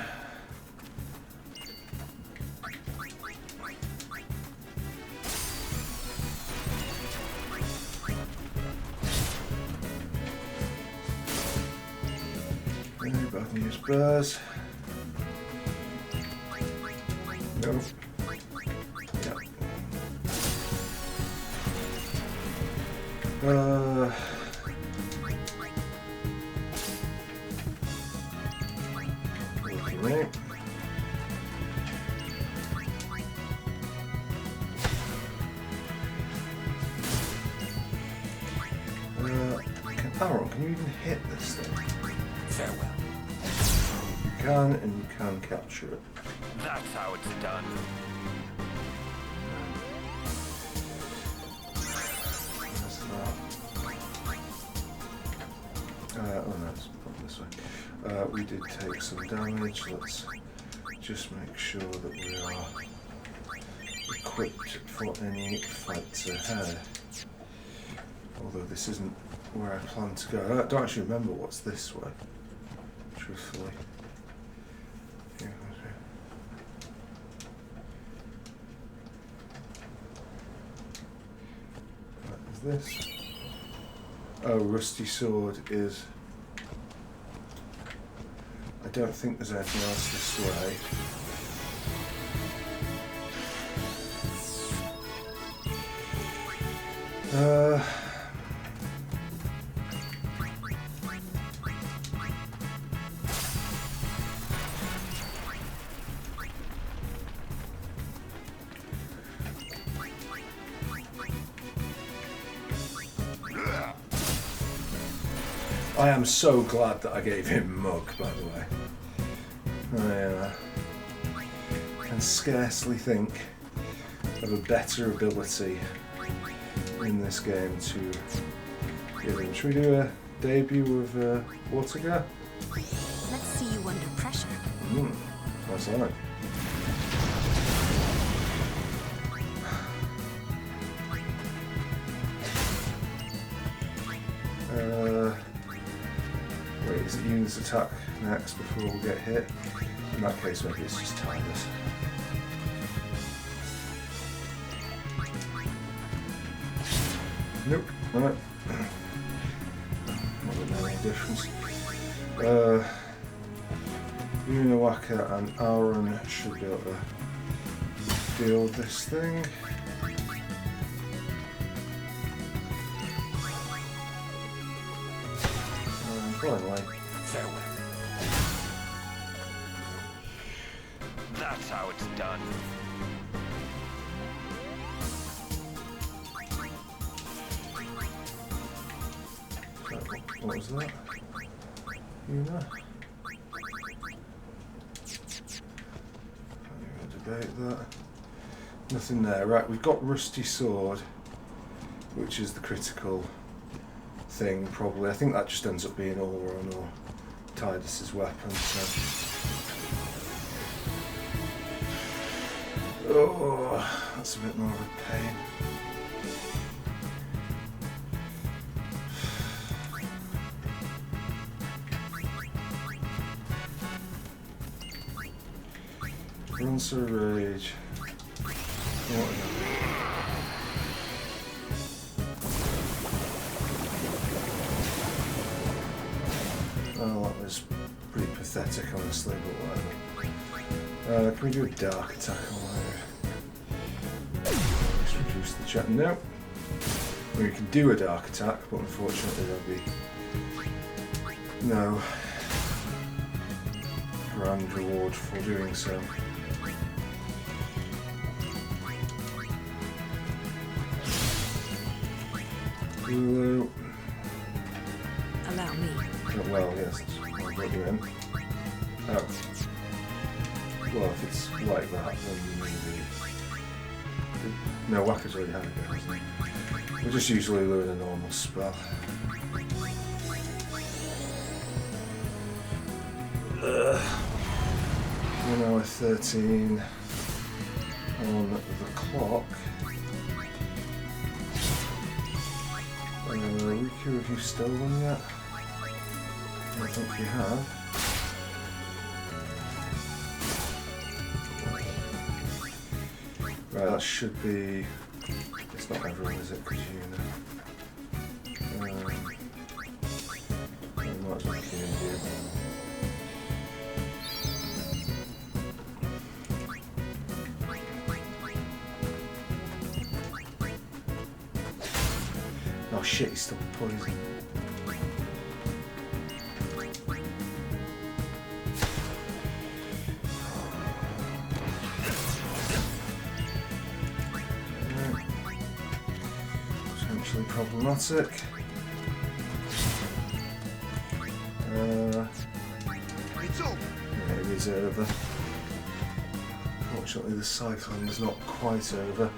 Bad news bears. No. Yeah. Okay. Aaron, can you even hit this thing? Farewell. You can, and you can capture it. That's how it's done. Where's that? Oh no, it's probably this way. We did take some damage. Let's just make sure that we are equipped for any fights ahead. Although this isn't where I plan to go. I don't actually remember what's this way, truthfully. Yeah, what is this? Oh, Rusty Sword is... I don't think there's anything else this way. I am so glad that I gave him Mug, by the way. I can scarcely think of a better ability in this game to give him. Should we do a debut of Watergar? Let's see you under pressure. Nice on it. Wait, is it Union's attack next before we get hit? In that case, maybe it's just timeless. Nope, alright. Not really any difference. Unawaka and Aaron should be able to deal with this thing. Finally. Farewell. That's how it's done. What was that? You know? Can't even debate that. Nothing there. Right, we've got Rusty Sword, which is the critical thing, probably. I think that just ends up being Auron or Tidus's weapon, so... Oh, that's a bit more of a pain. Bronzer Rage. Oh, that was pretty pathetic, honestly, but whatever. Can we do a dark attack on there? Just reduce the chat. No. We can do a dark attack, but unfortunately there'll be no grand reward for doing so. Hulu. Allow me. Oh, well, yes, I'll let you in. Oh. Well, if it's like that, then maybe. No, Whacker's already had it, hasn't he? We'll just usually learn a normal spell. We're now at 13 on the clock. Riku, have you stolen yet? I don't think you have. Right, that should be. It's not everyone, is it? Because you know. I might as well begin you. Oh shit, he's still poisoned. Potentially problematic. It's over. Yeah, it is over. Fortunately, the cycling is not quite over.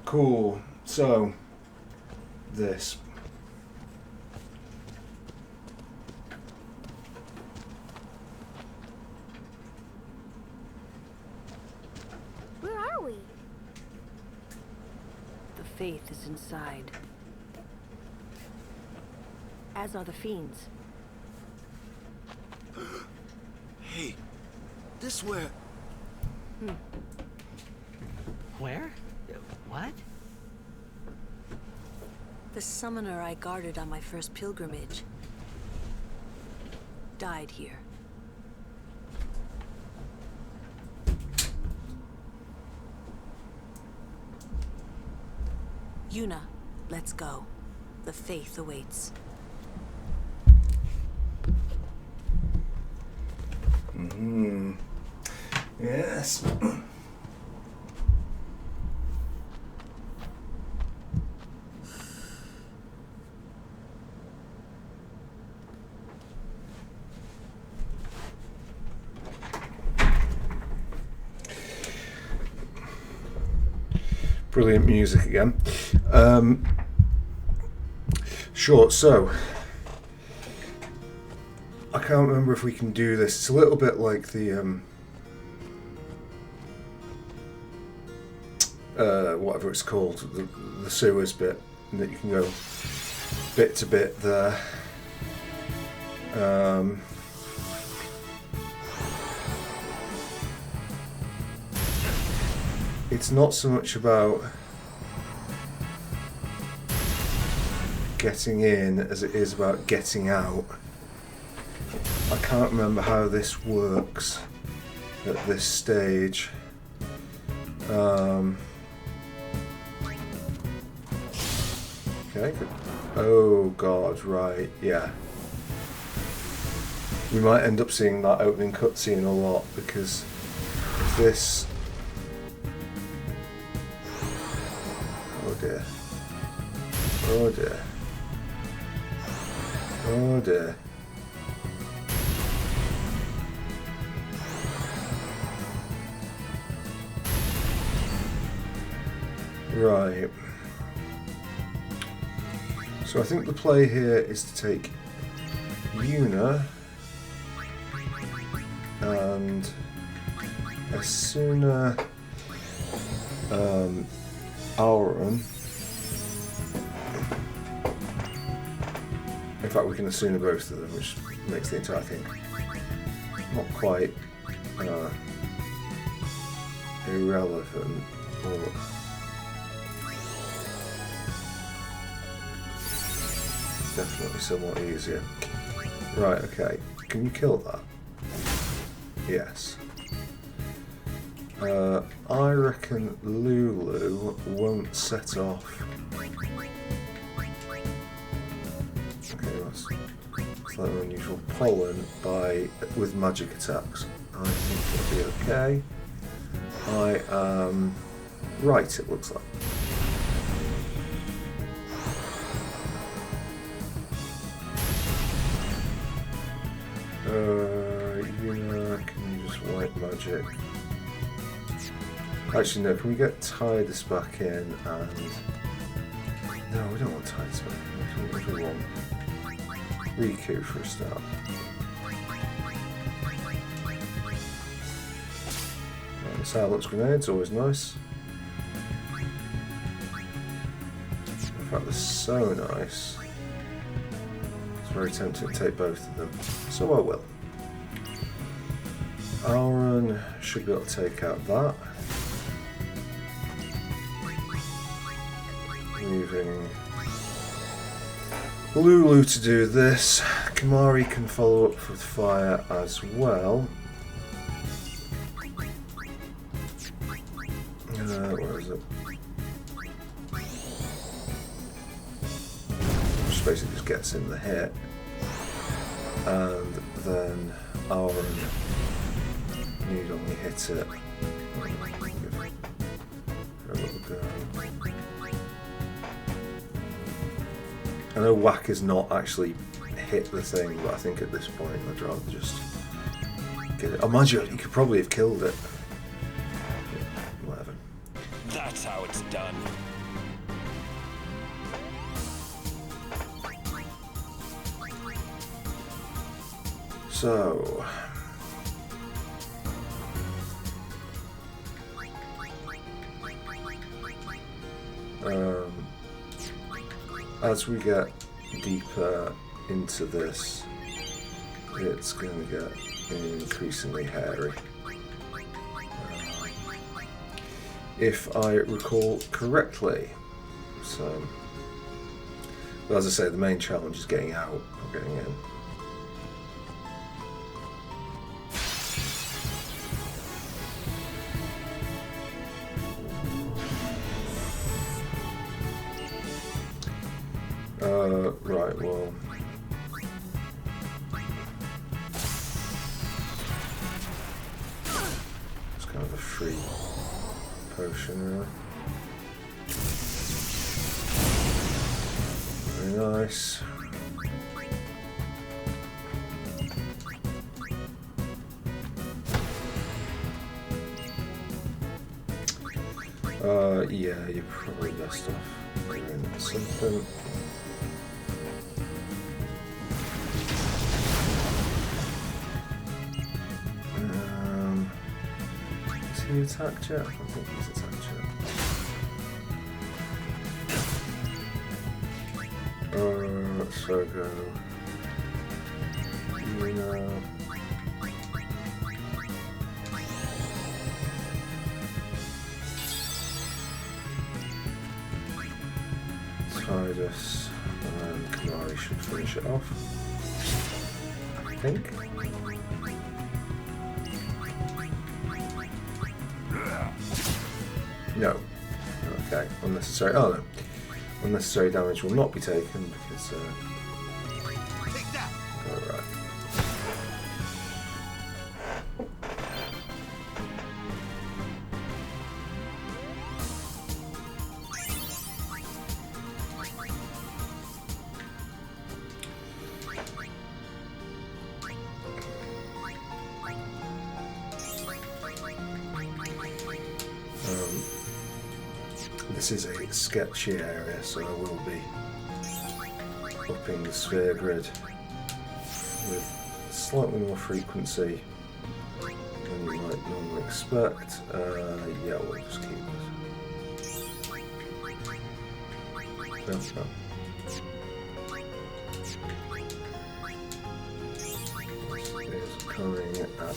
Cool. So, this. Where are we? The fayth is inside. As are the fiends. Hey, this where... Where? What? The summoner I guarded on my first pilgrimage died here. Yuna, let's go. The fayth awaits. Yes. Brilliant music again. Sure, so I can't remember if we can do this. It's a little bit like the whatever it's called, the sewers bit, and that you can go bit to bit there. It's not so much about getting in as it is about getting out. I can't remember how this works at this stage. Okay, good. Oh god, right, yeah. We might end up seeing that opening cutscene a lot because if this... Oh dear. Oh dear. Oh dear. Right. So I think the play here is to take Yuna and Asuna Auron. In fact, we can Asuna both of them, which makes the entire thing not quite irrelevant, but definitely somewhat easier. Right, okay. Can you kill that? Yes. I reckon Lulu won't set off. Okay, that's slightly unusual. Pollen with magic attacks. I think it'll be okay. I am right, it looks like. Yuna, can you just wipe magic? Actually, no, can we get Tidus back in and... No, we don't want Tidus back in. What do we want? Riku for a start. Silence grenades, always nice. In fact, they're so nice. It's very tempting to take both of them, so I will. Auron should be able to take out that. Leaving Lulu to do this. Kimahri can follow up with fire as well. Where is it? Which basically just gets in the hit. And then Auron need only hit it. A little go. I know whack has not actually hit the thing, but I think at this point I'd rather just get it. Oh, mind you, he could probably have killed it. Whatever. That's how it's done. So... as we get deeper into this, it's going to get increasingly hairy. If I recall correctly. So, but as I say, the main challenge is getting out, not getting in. Right, well... It's kind of a free potion, really. Very nice. Yeah, you're probably best off doing something. Is he attacked yet? I don't think he's attacked yet. So go. Yuna. Tidus, and Kimahri should finish it off, I think. No. Okay, unnecessary. Oh no. Unnecessary damage will not be taken because. Take that. Alright. This is a sketchy area, so I will be upping the sphere grid with slightly more frequency than you might normally expect. Yeah, we'll just keep it. No. This is coming at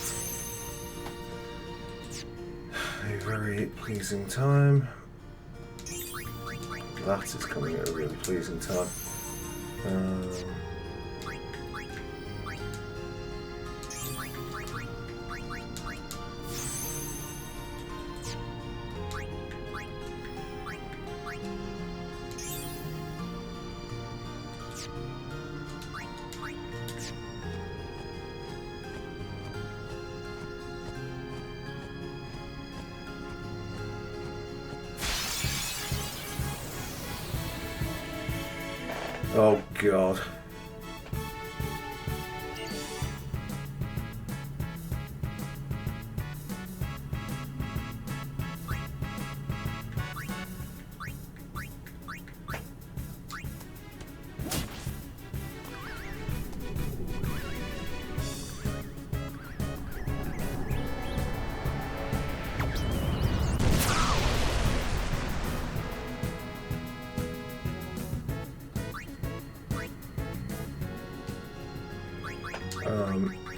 a very pleasing time. That is coming at a really pleasing time. Oh God.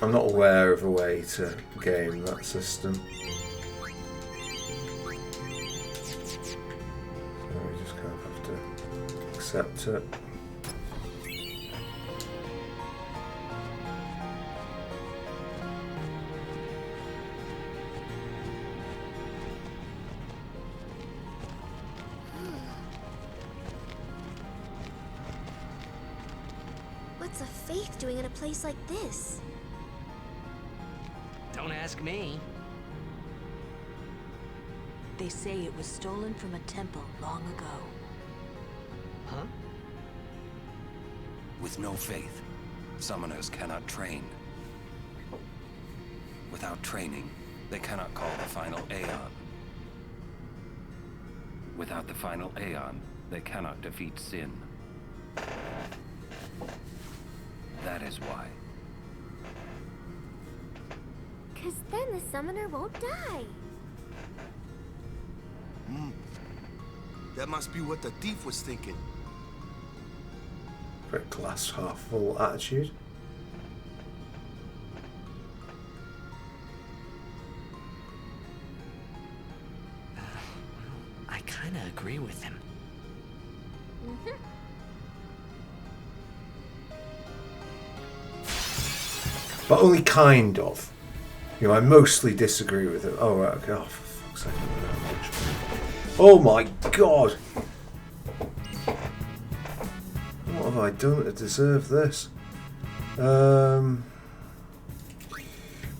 I'm not aware of a way to game that system. So we just kind of have to accept it. What's a fayth doing in a place like this? Don't ask me. They say it was stolen from a temple long ago. Huh? With no faith, summoners cannot train. Without training, they cannot call the final Aeon. Without the final Aeon, they cannot defeat sin. That is why. 'Cause then the summoner won't die. That must be what the thief was thinking. Very glass half full attitude. I kind of agree with him. But only kind of. You know, I mostly disagree with it. Oh, right, okay. Oh, for fuck's sake. Oh my God! What have I done to deserve this? Right,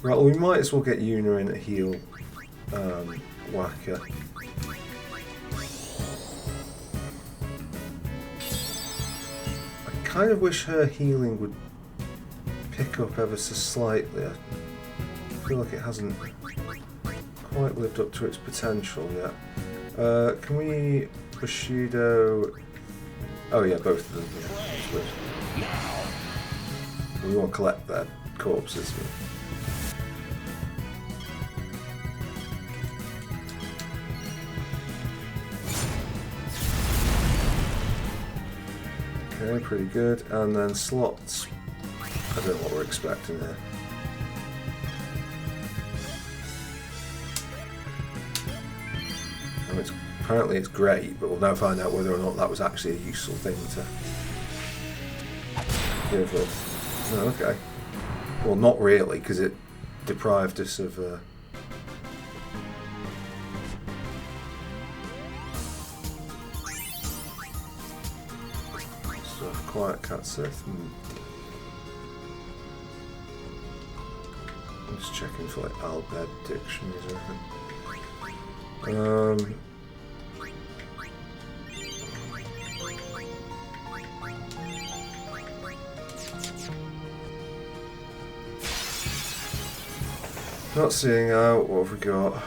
well, we might as well get Yuna in to heal Waka. I kind of wish her healing would pick up ever so slightly. I feel like it hasn't quite lived up to its potential yet. Can we Bushido? Oh yeah, both of them. Yeah, we want to collect their corpses. Okay, pretty good. And then slots. I don't know what we're expecting here. Apparently it's great, but we'll now find out whether or not that was actually a useful thing to give us. No, okay. Well, not really, because it deprived us of... Quiet Cat Sith. I'm just checking for like Albed dictionaries or anything. Not seeing out. What have we got?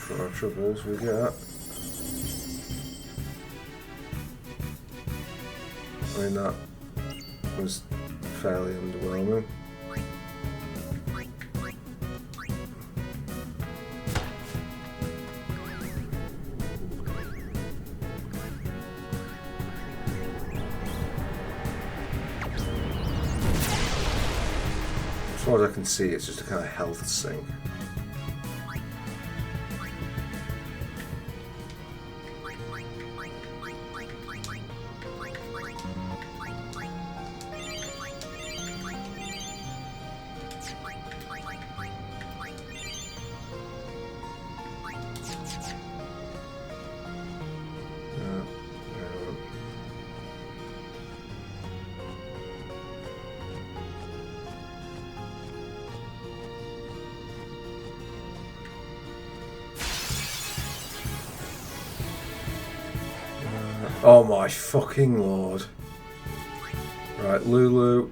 For our troubles, we get. I mean, that was fairly underwhelming. As far as I can see, it's just a kind of health sink. Oh my fucking lord. Right, Lulu.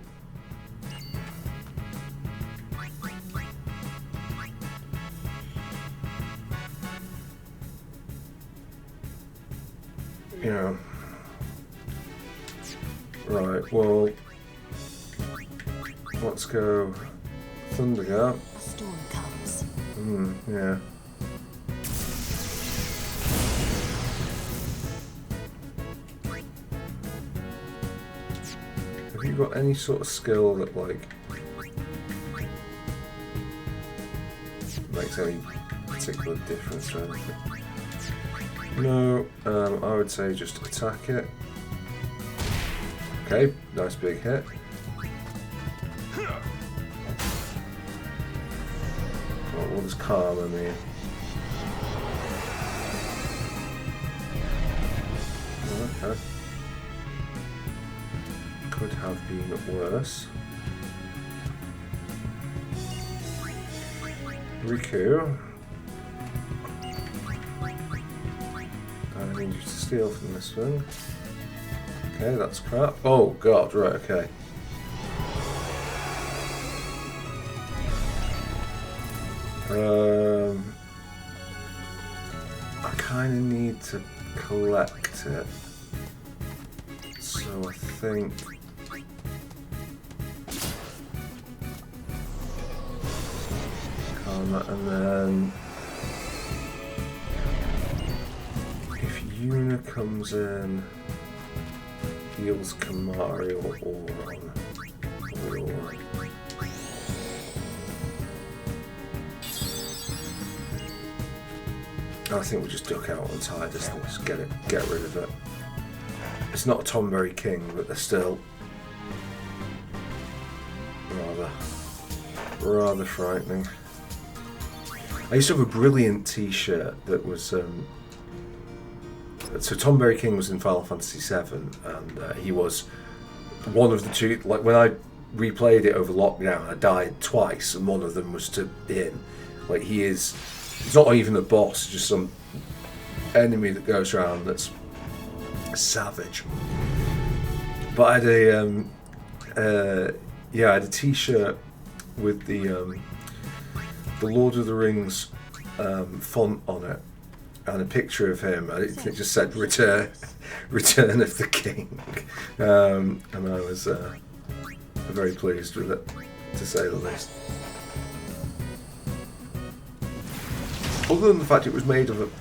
Yeah. Right, well, let's go Thundergap. Storm comes. Yeah. Have you got any sort of skill that like makes any particular difference or anything? No, I would say just attack it. Okay, nice big hit. Oh, what does Karma mean? Oh, okay. Could have been worse. Riku. I need you to steal from this one. Okay, that's crap. Oh god, right, okay. I kind of need to collect it. So I think... Karma, and then... If Yuna comes in, heals Kamari or Oron. I think we'll just duck out on Tidus and just get rid of it. It's not a Tomberry King, but they're still rather frightening. I used to have a brilliant T-shirt that was so Tomberry King was in Final Fantasy VII, and he was one of the two. Like when I replayed it over lockdown, I died twice, and one of them was to him. Like he's not even a boss, just some enemy that goes around that's savage. But I had a T-shirt with the Lord of the Rings font on it, and a picture of him. It just said "Return of the King," and I was very pleased with it, to say the least. Other than the fact it was made of an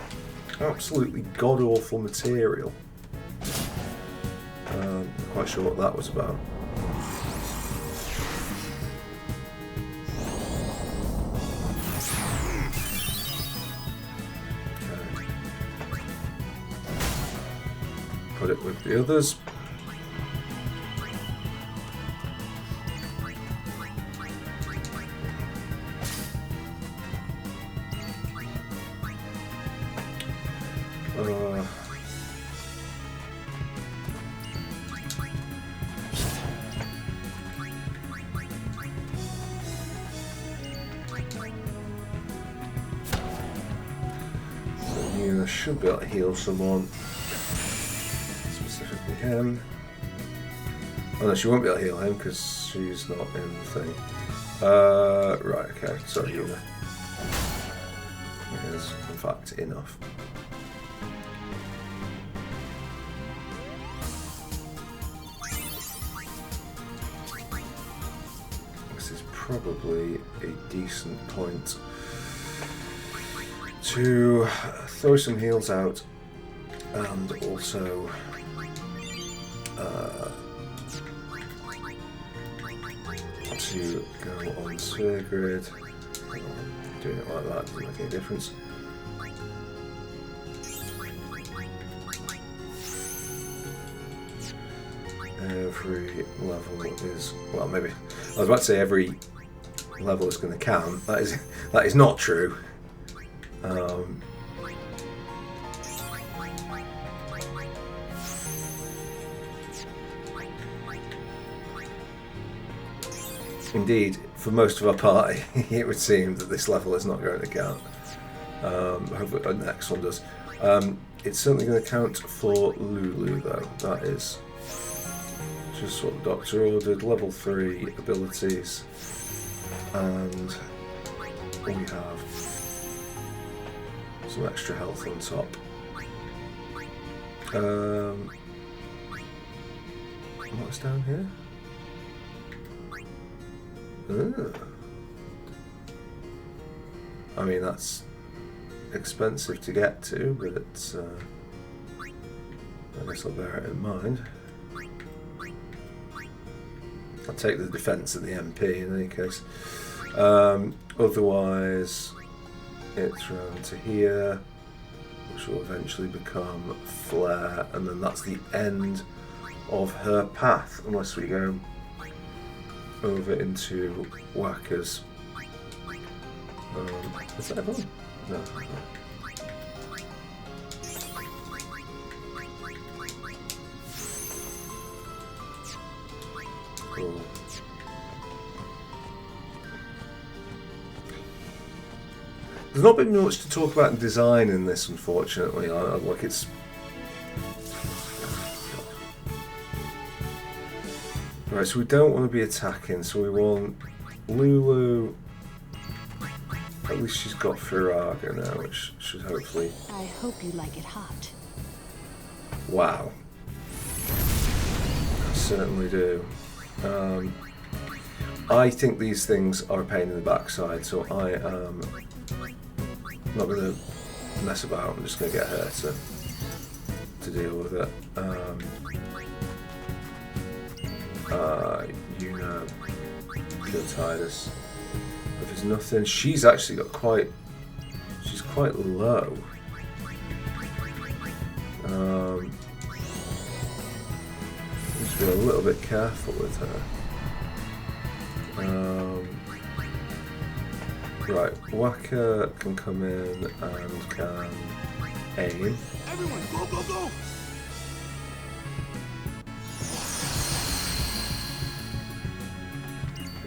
absolutely god-awful material. I'm quite sure what that was about. Okay. Put it with the others. should be able to heal someone. Specifically him. Oh no, she won't be able to heal him because she's not in the thing. Right, okay, sorry, Una. It is, in fact, enough. This is probably a decent point to throw some heals out and also to go on sphere grid. Doing it like that doesn't make any difference. Every level is, well, maybe I was about to say every level is going to count. That is not true. Indeed, for most of our party, it would seem that this level is not going to count. Hopefully the next one does. It's certainly going to count for Lulu, though. That is just what the doctor ordered. Level 3 abilities. And we have some extra health on top. What's down here? I mean, that's expensive to get to, but it's I guess I'll bear it in mind. I'll take the defense at the MP in any case. Otherwise, it's round to here, which will eventually become Flare, and then that's the end of her path, unless we go over into Whackers. Is that everyone? No. Cool. There's not been much to talk about in design in this, unfortunately. Like it's. Right, so we don't want to be attacking, so we want Lulu. At least she's got Firaga now, which should hopefully. I hope you like it hot. Wow. I certainly do. I think these things are a pain in the backside, so I am not going to mess about. I'm just going to get her to deal with it. You know, kill Titus. If there's nothing, she's actually got she's quite low. Just be a little bit careful with her. Right, Whacker can come in and can aim. Everyone, go, go, go!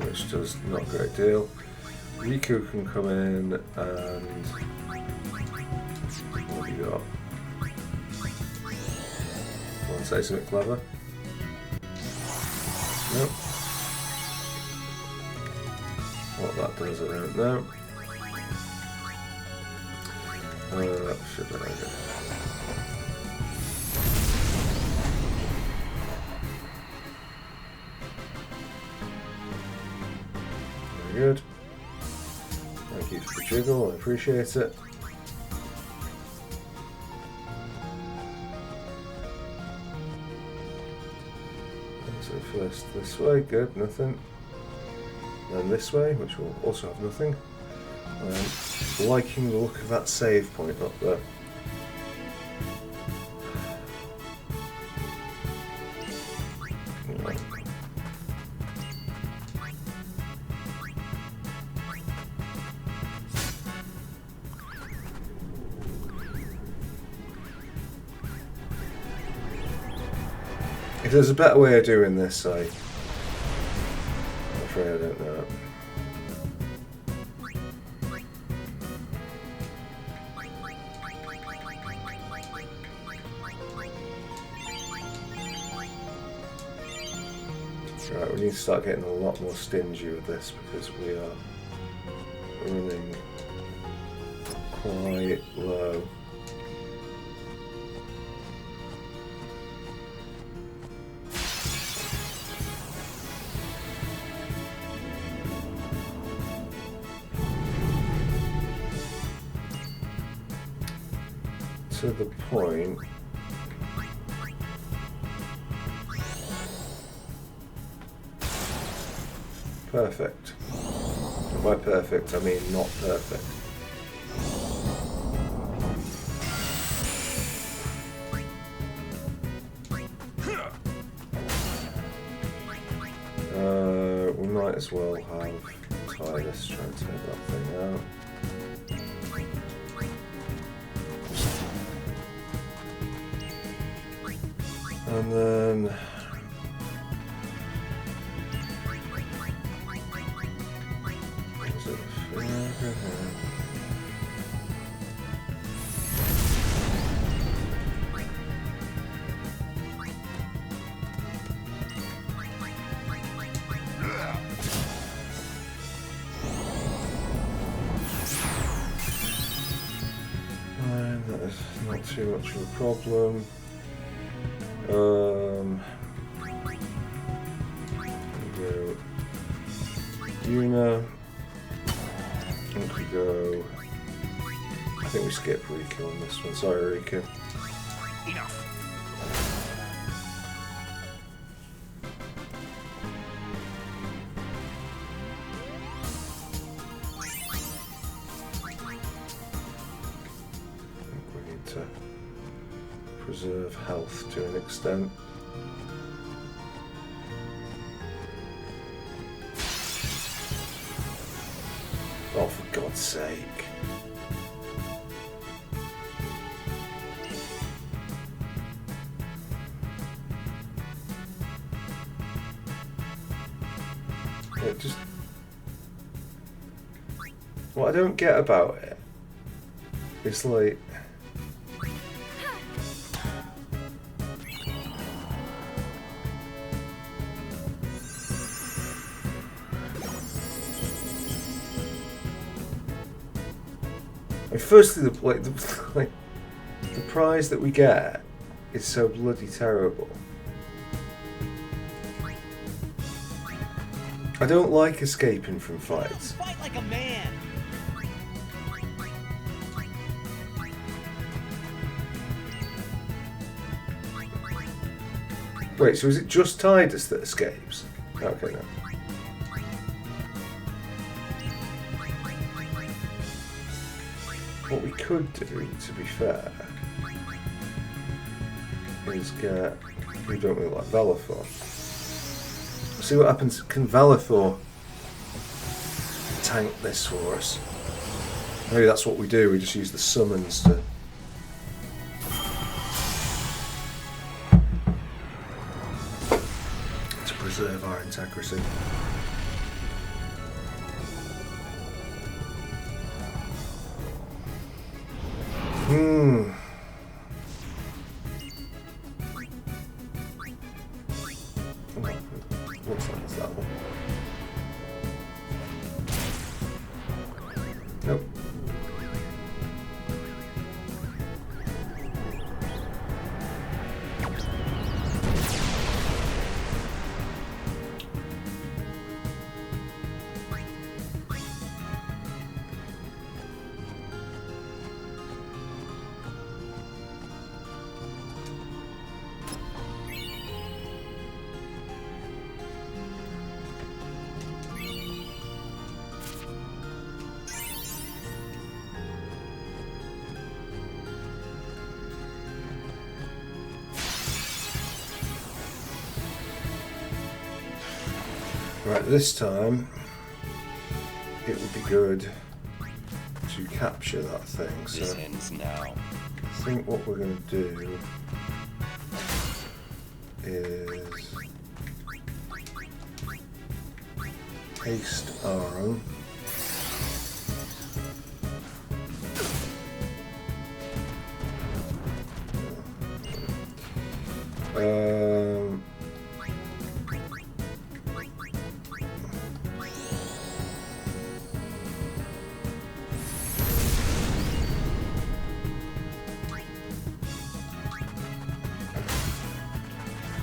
Which does not a great deal. Riku can come in and what have you got? Want to say something clever? Nope. What that does, I don't know. Should I do? Very good. Thank you for the jiggle, I appreciate it. So first this way, good, nothing. Then this way, which will also have nothing. I'm liking the look of that save point up there. If there's a better way of doing this, I'm afraid I don't know. Right, we need to start getting a lot more stingy with this because we are running quite low. To the point. Perfect. And by perfect, I mean not perfect. We might as well have Titus try and take that thing out. And then that is not too much of a problem. Yuna. I think we go. I think we skip Rika on this one. Sorry, Rika. Enough. I think we need to preserve health to an extent. Oh, for God's sake. It just... What I don't get about it is like... Firstly, the prize that we get is so bloody terrible. I don't like escaping from fights. Fight like a man. Wait, so is it just Titus that escapes? Okay, no. What we could do, to be fair, is get... We don't really like Velathor. See what happens. Can Velathor tank this for us? Maybe that's what we do. We just use the summons to... preserve our integrity. Looks like it's that one. Nope. Right, this time it would be good to capture that thing. So This ends now. I think what we're going to do is haste arm.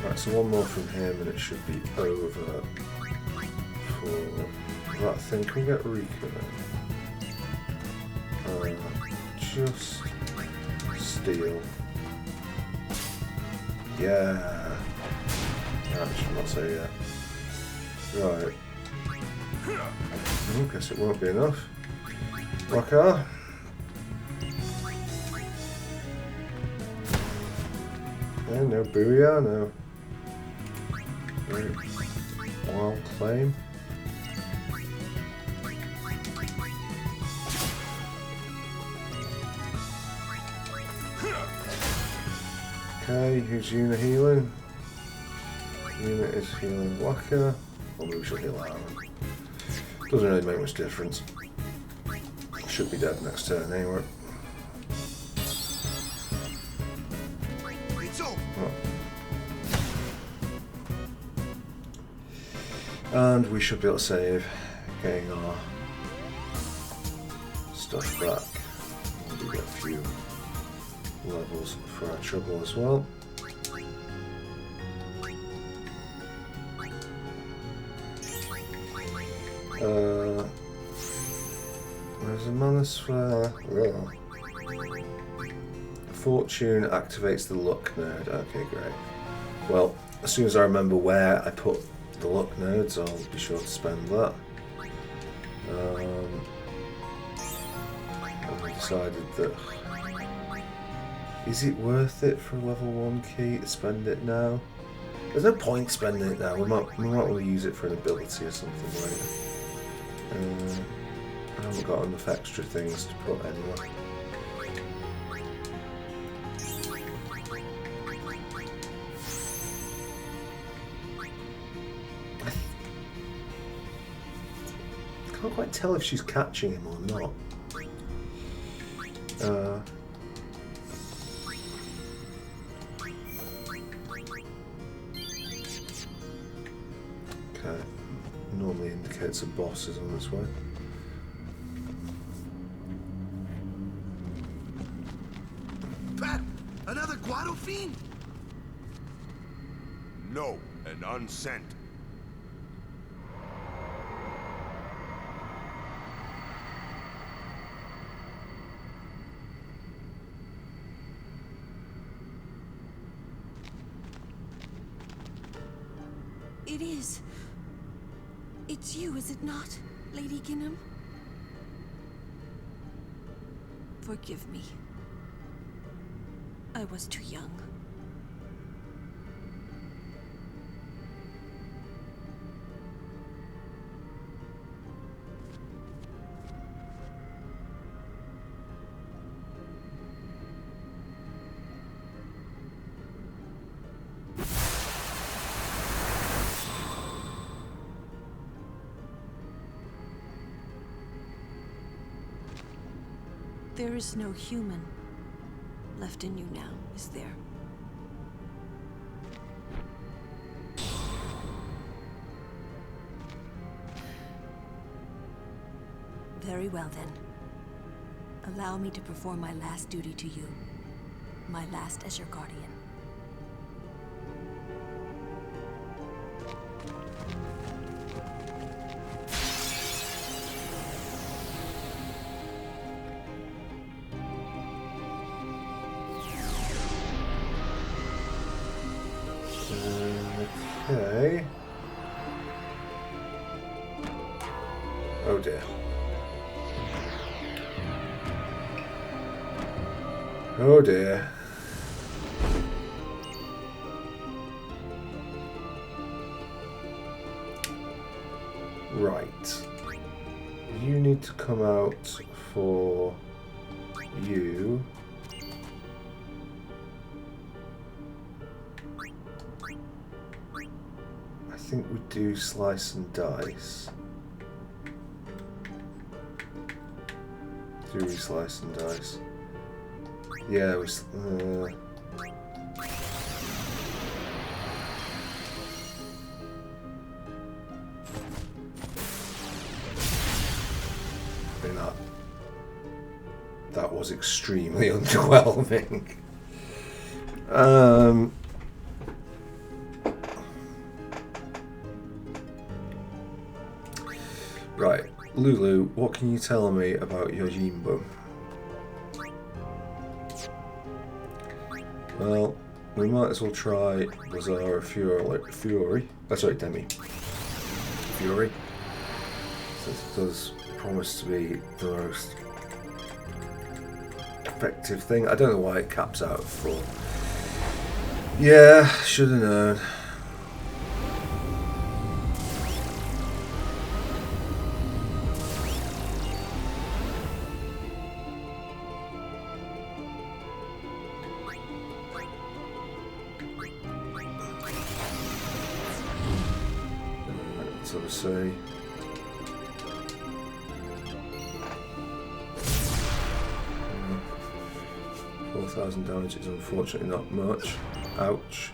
Right, so one more from him and it should be over for that thing. Can we get Rika then? Just steal. Yeah. I should not say yet. Right. I guess it won't be enough. Rocker. Yeah, no booyah, no. Wild claim. Okay, who's Una healing? Una is healing Waka. Or maybe she'll heal Aaron. Doesn't really make much difference. Should be dead next turn anyway. And we should be able to save, getting our stuff back. We'll get a few levels for our trouble as well. Where's the Manus Flare? Oh. Fortune activates the luck node. Okay, great. Well, as soon as I remember where I put the luck nodes, I'll be sure to spend that. I've decided that is it worth it for a level 1 key to spend it now? There's no point spending it now. We might want to use it for an ability or something later. I haven't got enough extra things to put anywhere. I can't quite tell if she's catching him or not. Okay, normally indicates a boss is on its way. Pat, another Guado fiend? No, and unsent. It is. It's you, is it not, Lady Ginham? Forgive me. I was too young. There is no human left in you now, is there? Very well then. Allow me to perform my last duty to you. My last as your guardian. Okay. Oh dear. Oh dear. Right. You need to come out for you. I think we do slice and dice. Do we slice and dice? Yeah, we. That was extremely underwhelming. Right, Lulu, what can you tell me about Yojimbo? Well, we might as well try Bazaar Fury. That's right, Demi. Fury. Since it does promise to be the most effective thing. I don't know why it caps out at 4. Yeah, should have known. Let's have a see. Damage is unfortunately not much. Ouch.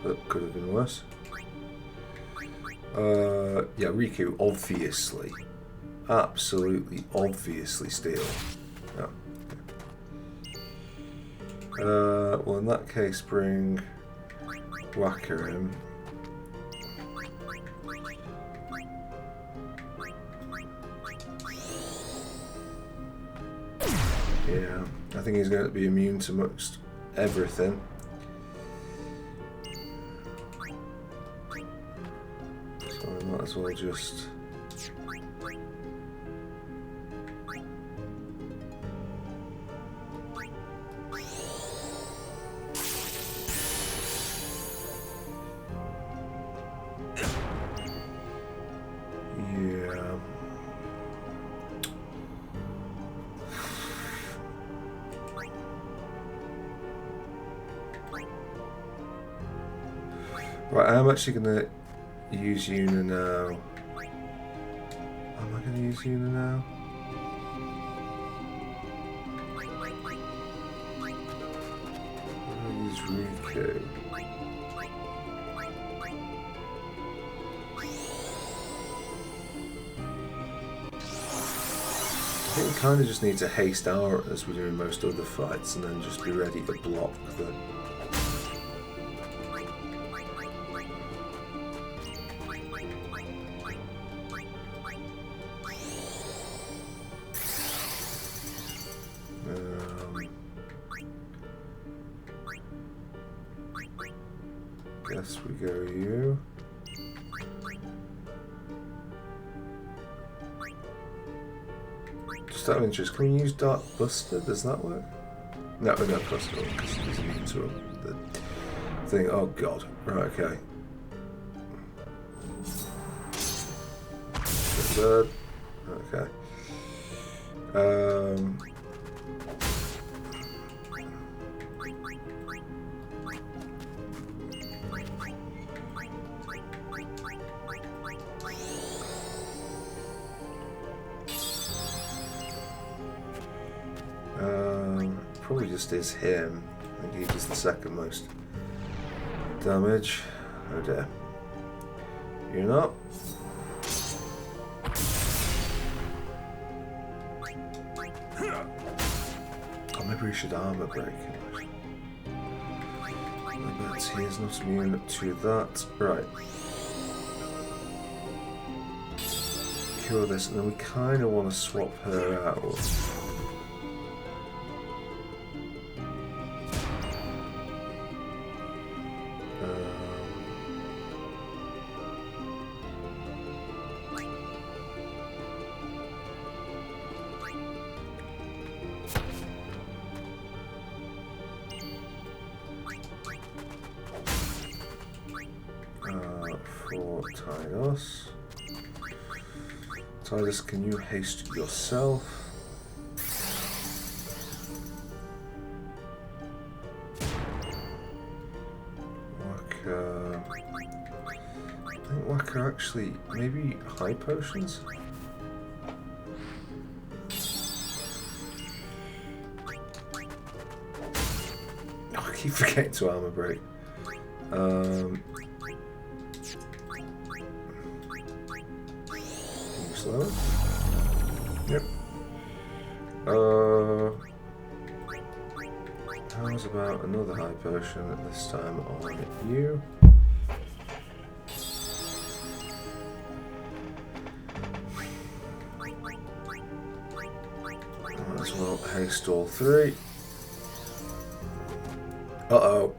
That could have been worse. Yeah, Riku, obviously. Absolutely, obviously steal. Yeah. Well, in that case, bring Whacker in. Yeah, I think he's going to be immune to most everything. So I might as well just... Yeah. Right, I'm actually going to use Yuna now. Am I going to use Yuna now? I'm going to use Riku. I think we kind of just need to haste out as we do in most other fights and then just be ready to block the... Guess we go you. Just out of interest, can we use Dark Buster? Does that work? No, we don't Buster because he's immune to the thing. Oh god. Right, okay. Third. Okay. Probably just is him. I think he does the second most damage. Oh dear. You're not? Oh, maybe we should armor break him. I bet he is not immune to that. Right. Cure this, and then we kind of want to swap her out. For Tidus. Tidus, can you haste yourself? Whacker. I think Whacker actually, maybe high potions? Oh, I keep forgetting to armor break. Slow. Yep. How's about another high potion at this time on you? Haste all three. Uh-oh.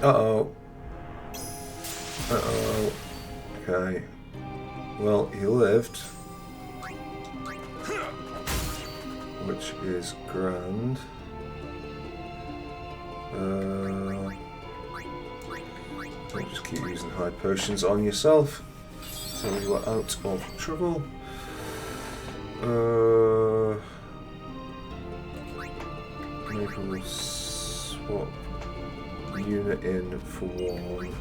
Uh-oh. Uh-oh. Okay. Well, he lived. Which is grand. Don't just keep using high potions on yourself. So you are out of trouble. Maybe we'll swap unit in for one.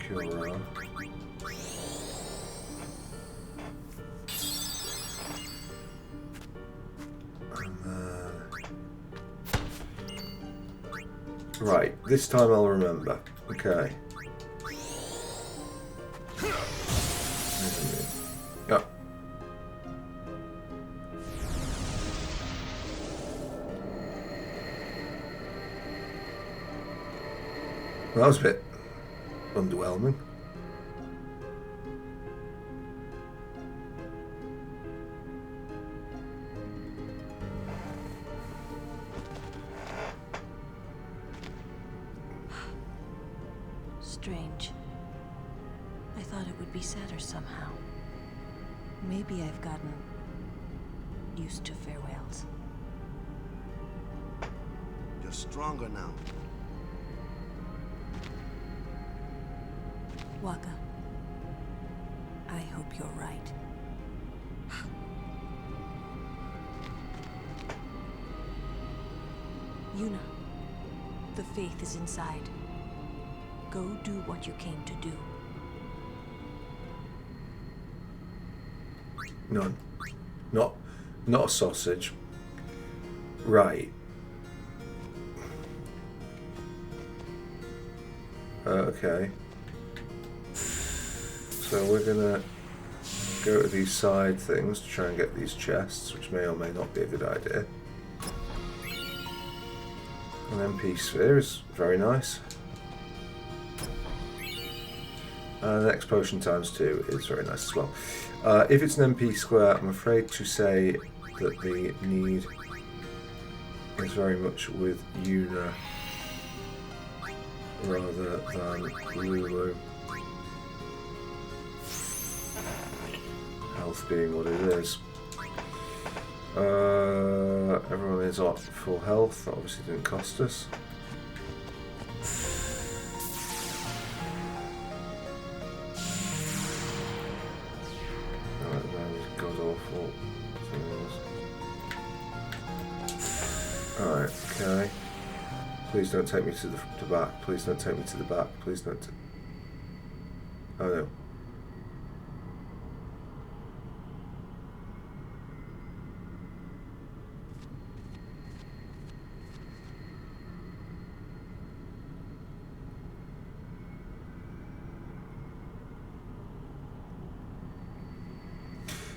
Cura. Right, this time I'll remember. Okay. Yeah. Well, that was a bit underwhelming. Strange. I thought it would be sadder somehow. Maybe I've gotten used to farewells. You're stronger now. Waka, I hope you're right. Yuna, the faith is inside. Go do what you came to do. None. Not a sausage. Right. Okay. So we're gonna go to these side things to try and get these chests, which may or may not be a good idea. An MP sphere is very nice. And the next potion ×2 is very nice as well. If it's an MP square, I'm afraid to say that the need is very much with Yuna rather than Lulu. Health being what it is. Everyone is at full health. That obviously didn't cost us. Alright, okay. Please don't take me to the back. Please don't take me to the back. Please don't. Oh no.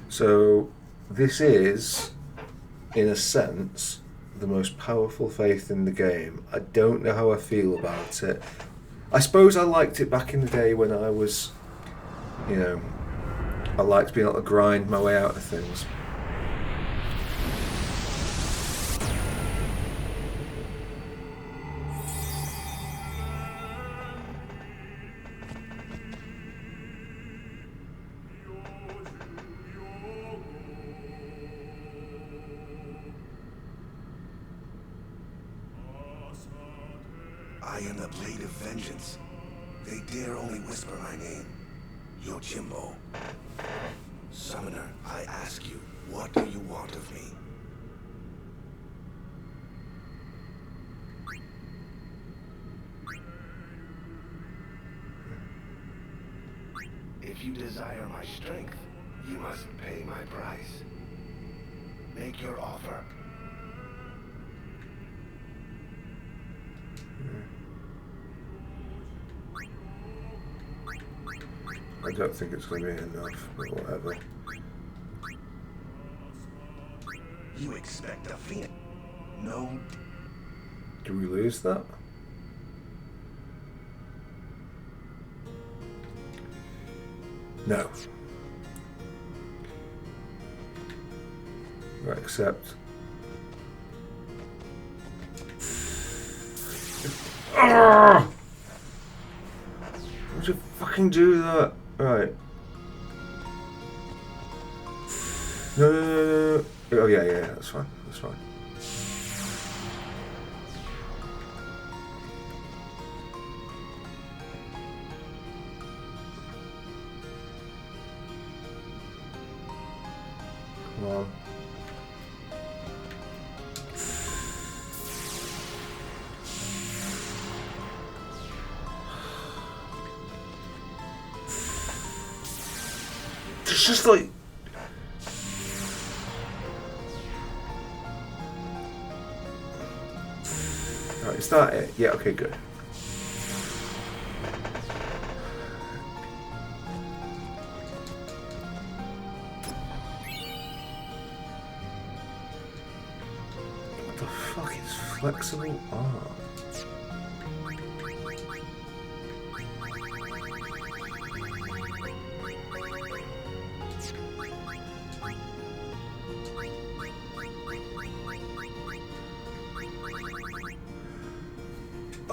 So this is, in a sense, the most powerful faith in the game. I don't know how I feel about it. I suppose I liked it back in the day when I was, you know, I liked being able to grind my way out of things. I am the Blade of Vengeance. They dare only whisper my name. Yojimbo. Summoner, I ask you, what do you want of me? If you desire my strength, you must pay my price. Make your offer. I don't think it's going to be enough, but whatever. You expect a phoenix? No. Do we lose that? No. Right, accept. Why would you fucking do that? Right. No. Oh yeah, that's fine. That's fine. Come on. It's just like... Right, is that it? Yeah, okay, good. What the fuck is flexible arm?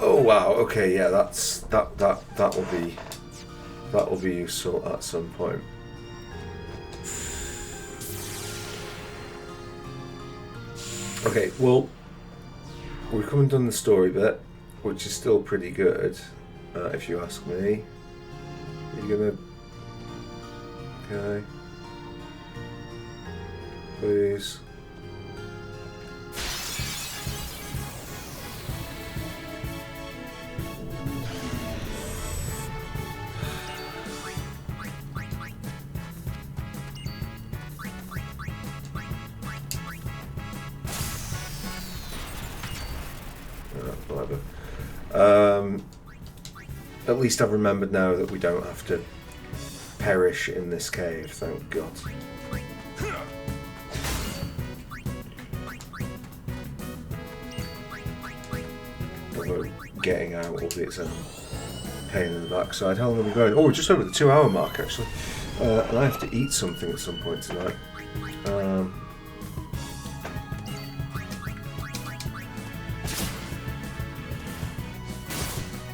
Oh wow, okay, yeah, that will be useful at some point. Okay, well, we've come and done the story bit, which is still pretty good, if you ask me. Are you gonna... Okay. Please. Whatever. At least I've remembered now that we don't have to perish in this cave, thank God. Although getting out will be its own pain in the backside. How long are we going? Oh, we're just over the 2-hour mark actually. And I have to eat something at some point tonight.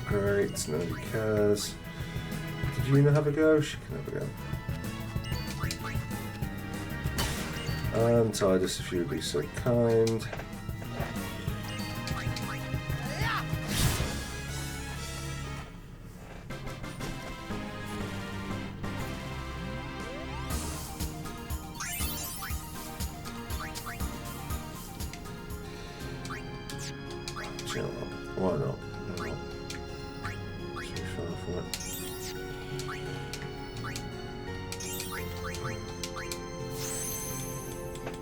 Great, nobody cares. Did Una have a go? She can have a go. And Tidus, if you would be so kind. Why not?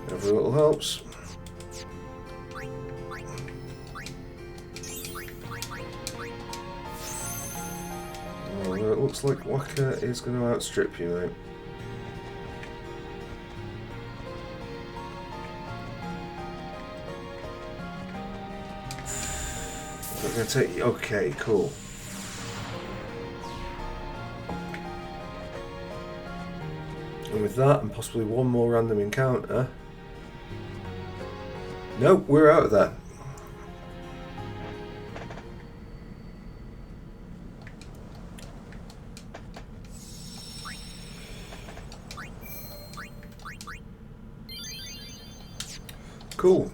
Every little helps. Oh, it looks like Waka is going to outstrip you, mate. I'm going to take you. Okay, cool. And with that, and possibly one more random encounter. Nope, we're out of that. Cool.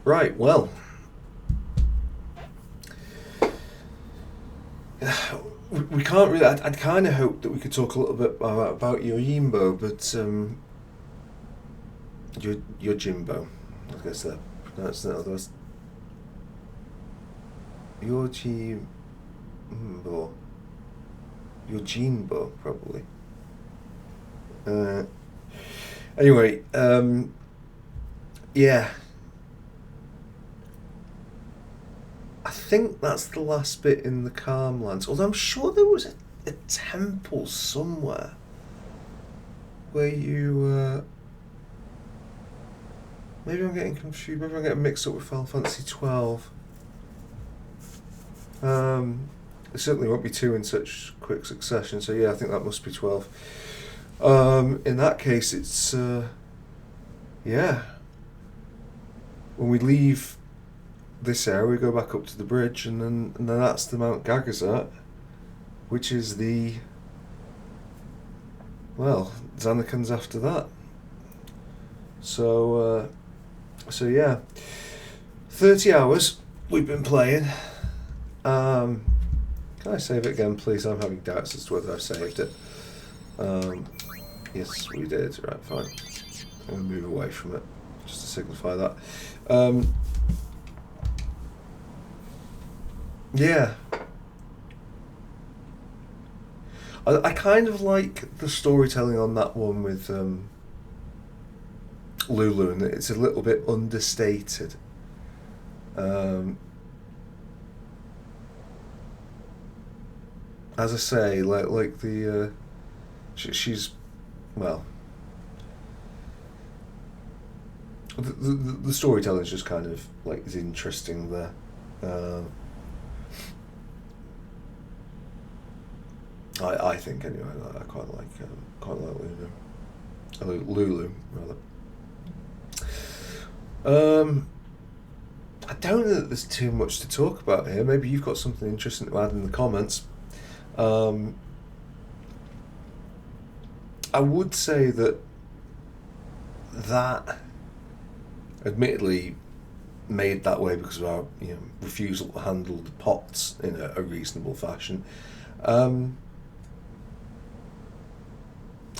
Right, well. We can't really... I'd kind of hoped that we could talk a little bit about your Yimbo, but your Jimbo. I guess that pronounced that otherwise. Your Jimbo. Your Jinbo, probably. Anyway, yeah. I think that's the last bit in the Calmlands. Although I'm sure there was a temple somewhere where you... maybe I'm getting confused. Maybe I'm getting mixed up with Final Fantasy 12. It certainly won't be 2 in such quick succession. So yeah, I think that must be 12. In that case, it's yeah, when we leave this area, we go back up to the bridge, and then that's the Mount Gagazat, which is the, well, Zanarkand's after that. So yeah, 30 hours we've been playing. Can I save it again, please? I'm having doubts as to whether I've saved it. Yes, we did. Right, fine. I'm going to move away from it just to signify that. Yeah. I kind of like the storytelling on that one with Lulu, and it's a little bit understated. As I say, like the she's, well, the storytelling is just kind of like is interesting there. I think anyway. I quite like Lulu rather. I don't know that there's too much to talk about here. Maybe you've got something interesting to add in the comments. I would say that admittedly made that way because of our refusal to handle the pots in a reasonable fashion.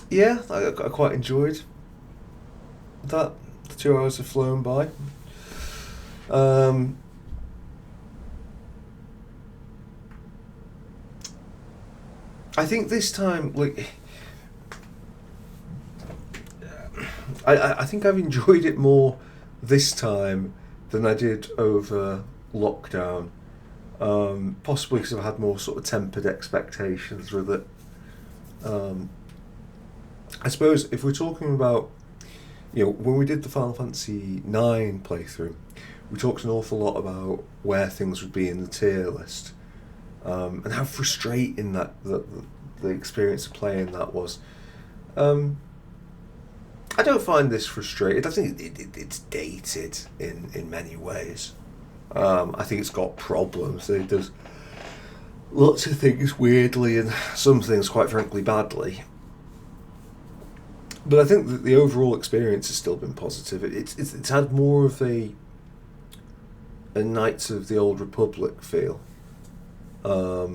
Yeah, I quite enjoyed that. The 2 hours have flown by. I think this time, like, I think I've enjoyed it more this time than I did over lockdown. Possibly because I've had more sort of tempered expectations with it. I suppose if we're talking about, when we did the Final Fantasy IX playthrough, we talked an awful lot about where things would be in the tier list, and how frustrating the experience of playing that was. I don't find this frustrating. I think it's dated in many ways. I think it's got problems. It does lots of things weirdly and some things, quite frankly, badly. But I think that the overall experience has still been positive. It's had more of a Knights of the Old Republic feel. But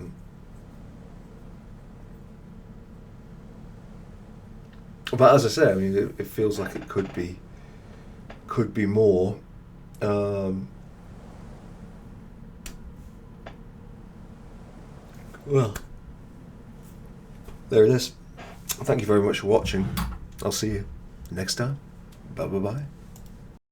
as I say, I mean, it feels like it could be more. Well, there it is. Thank you very much for watching. I'll see you next time. Bye bye bye.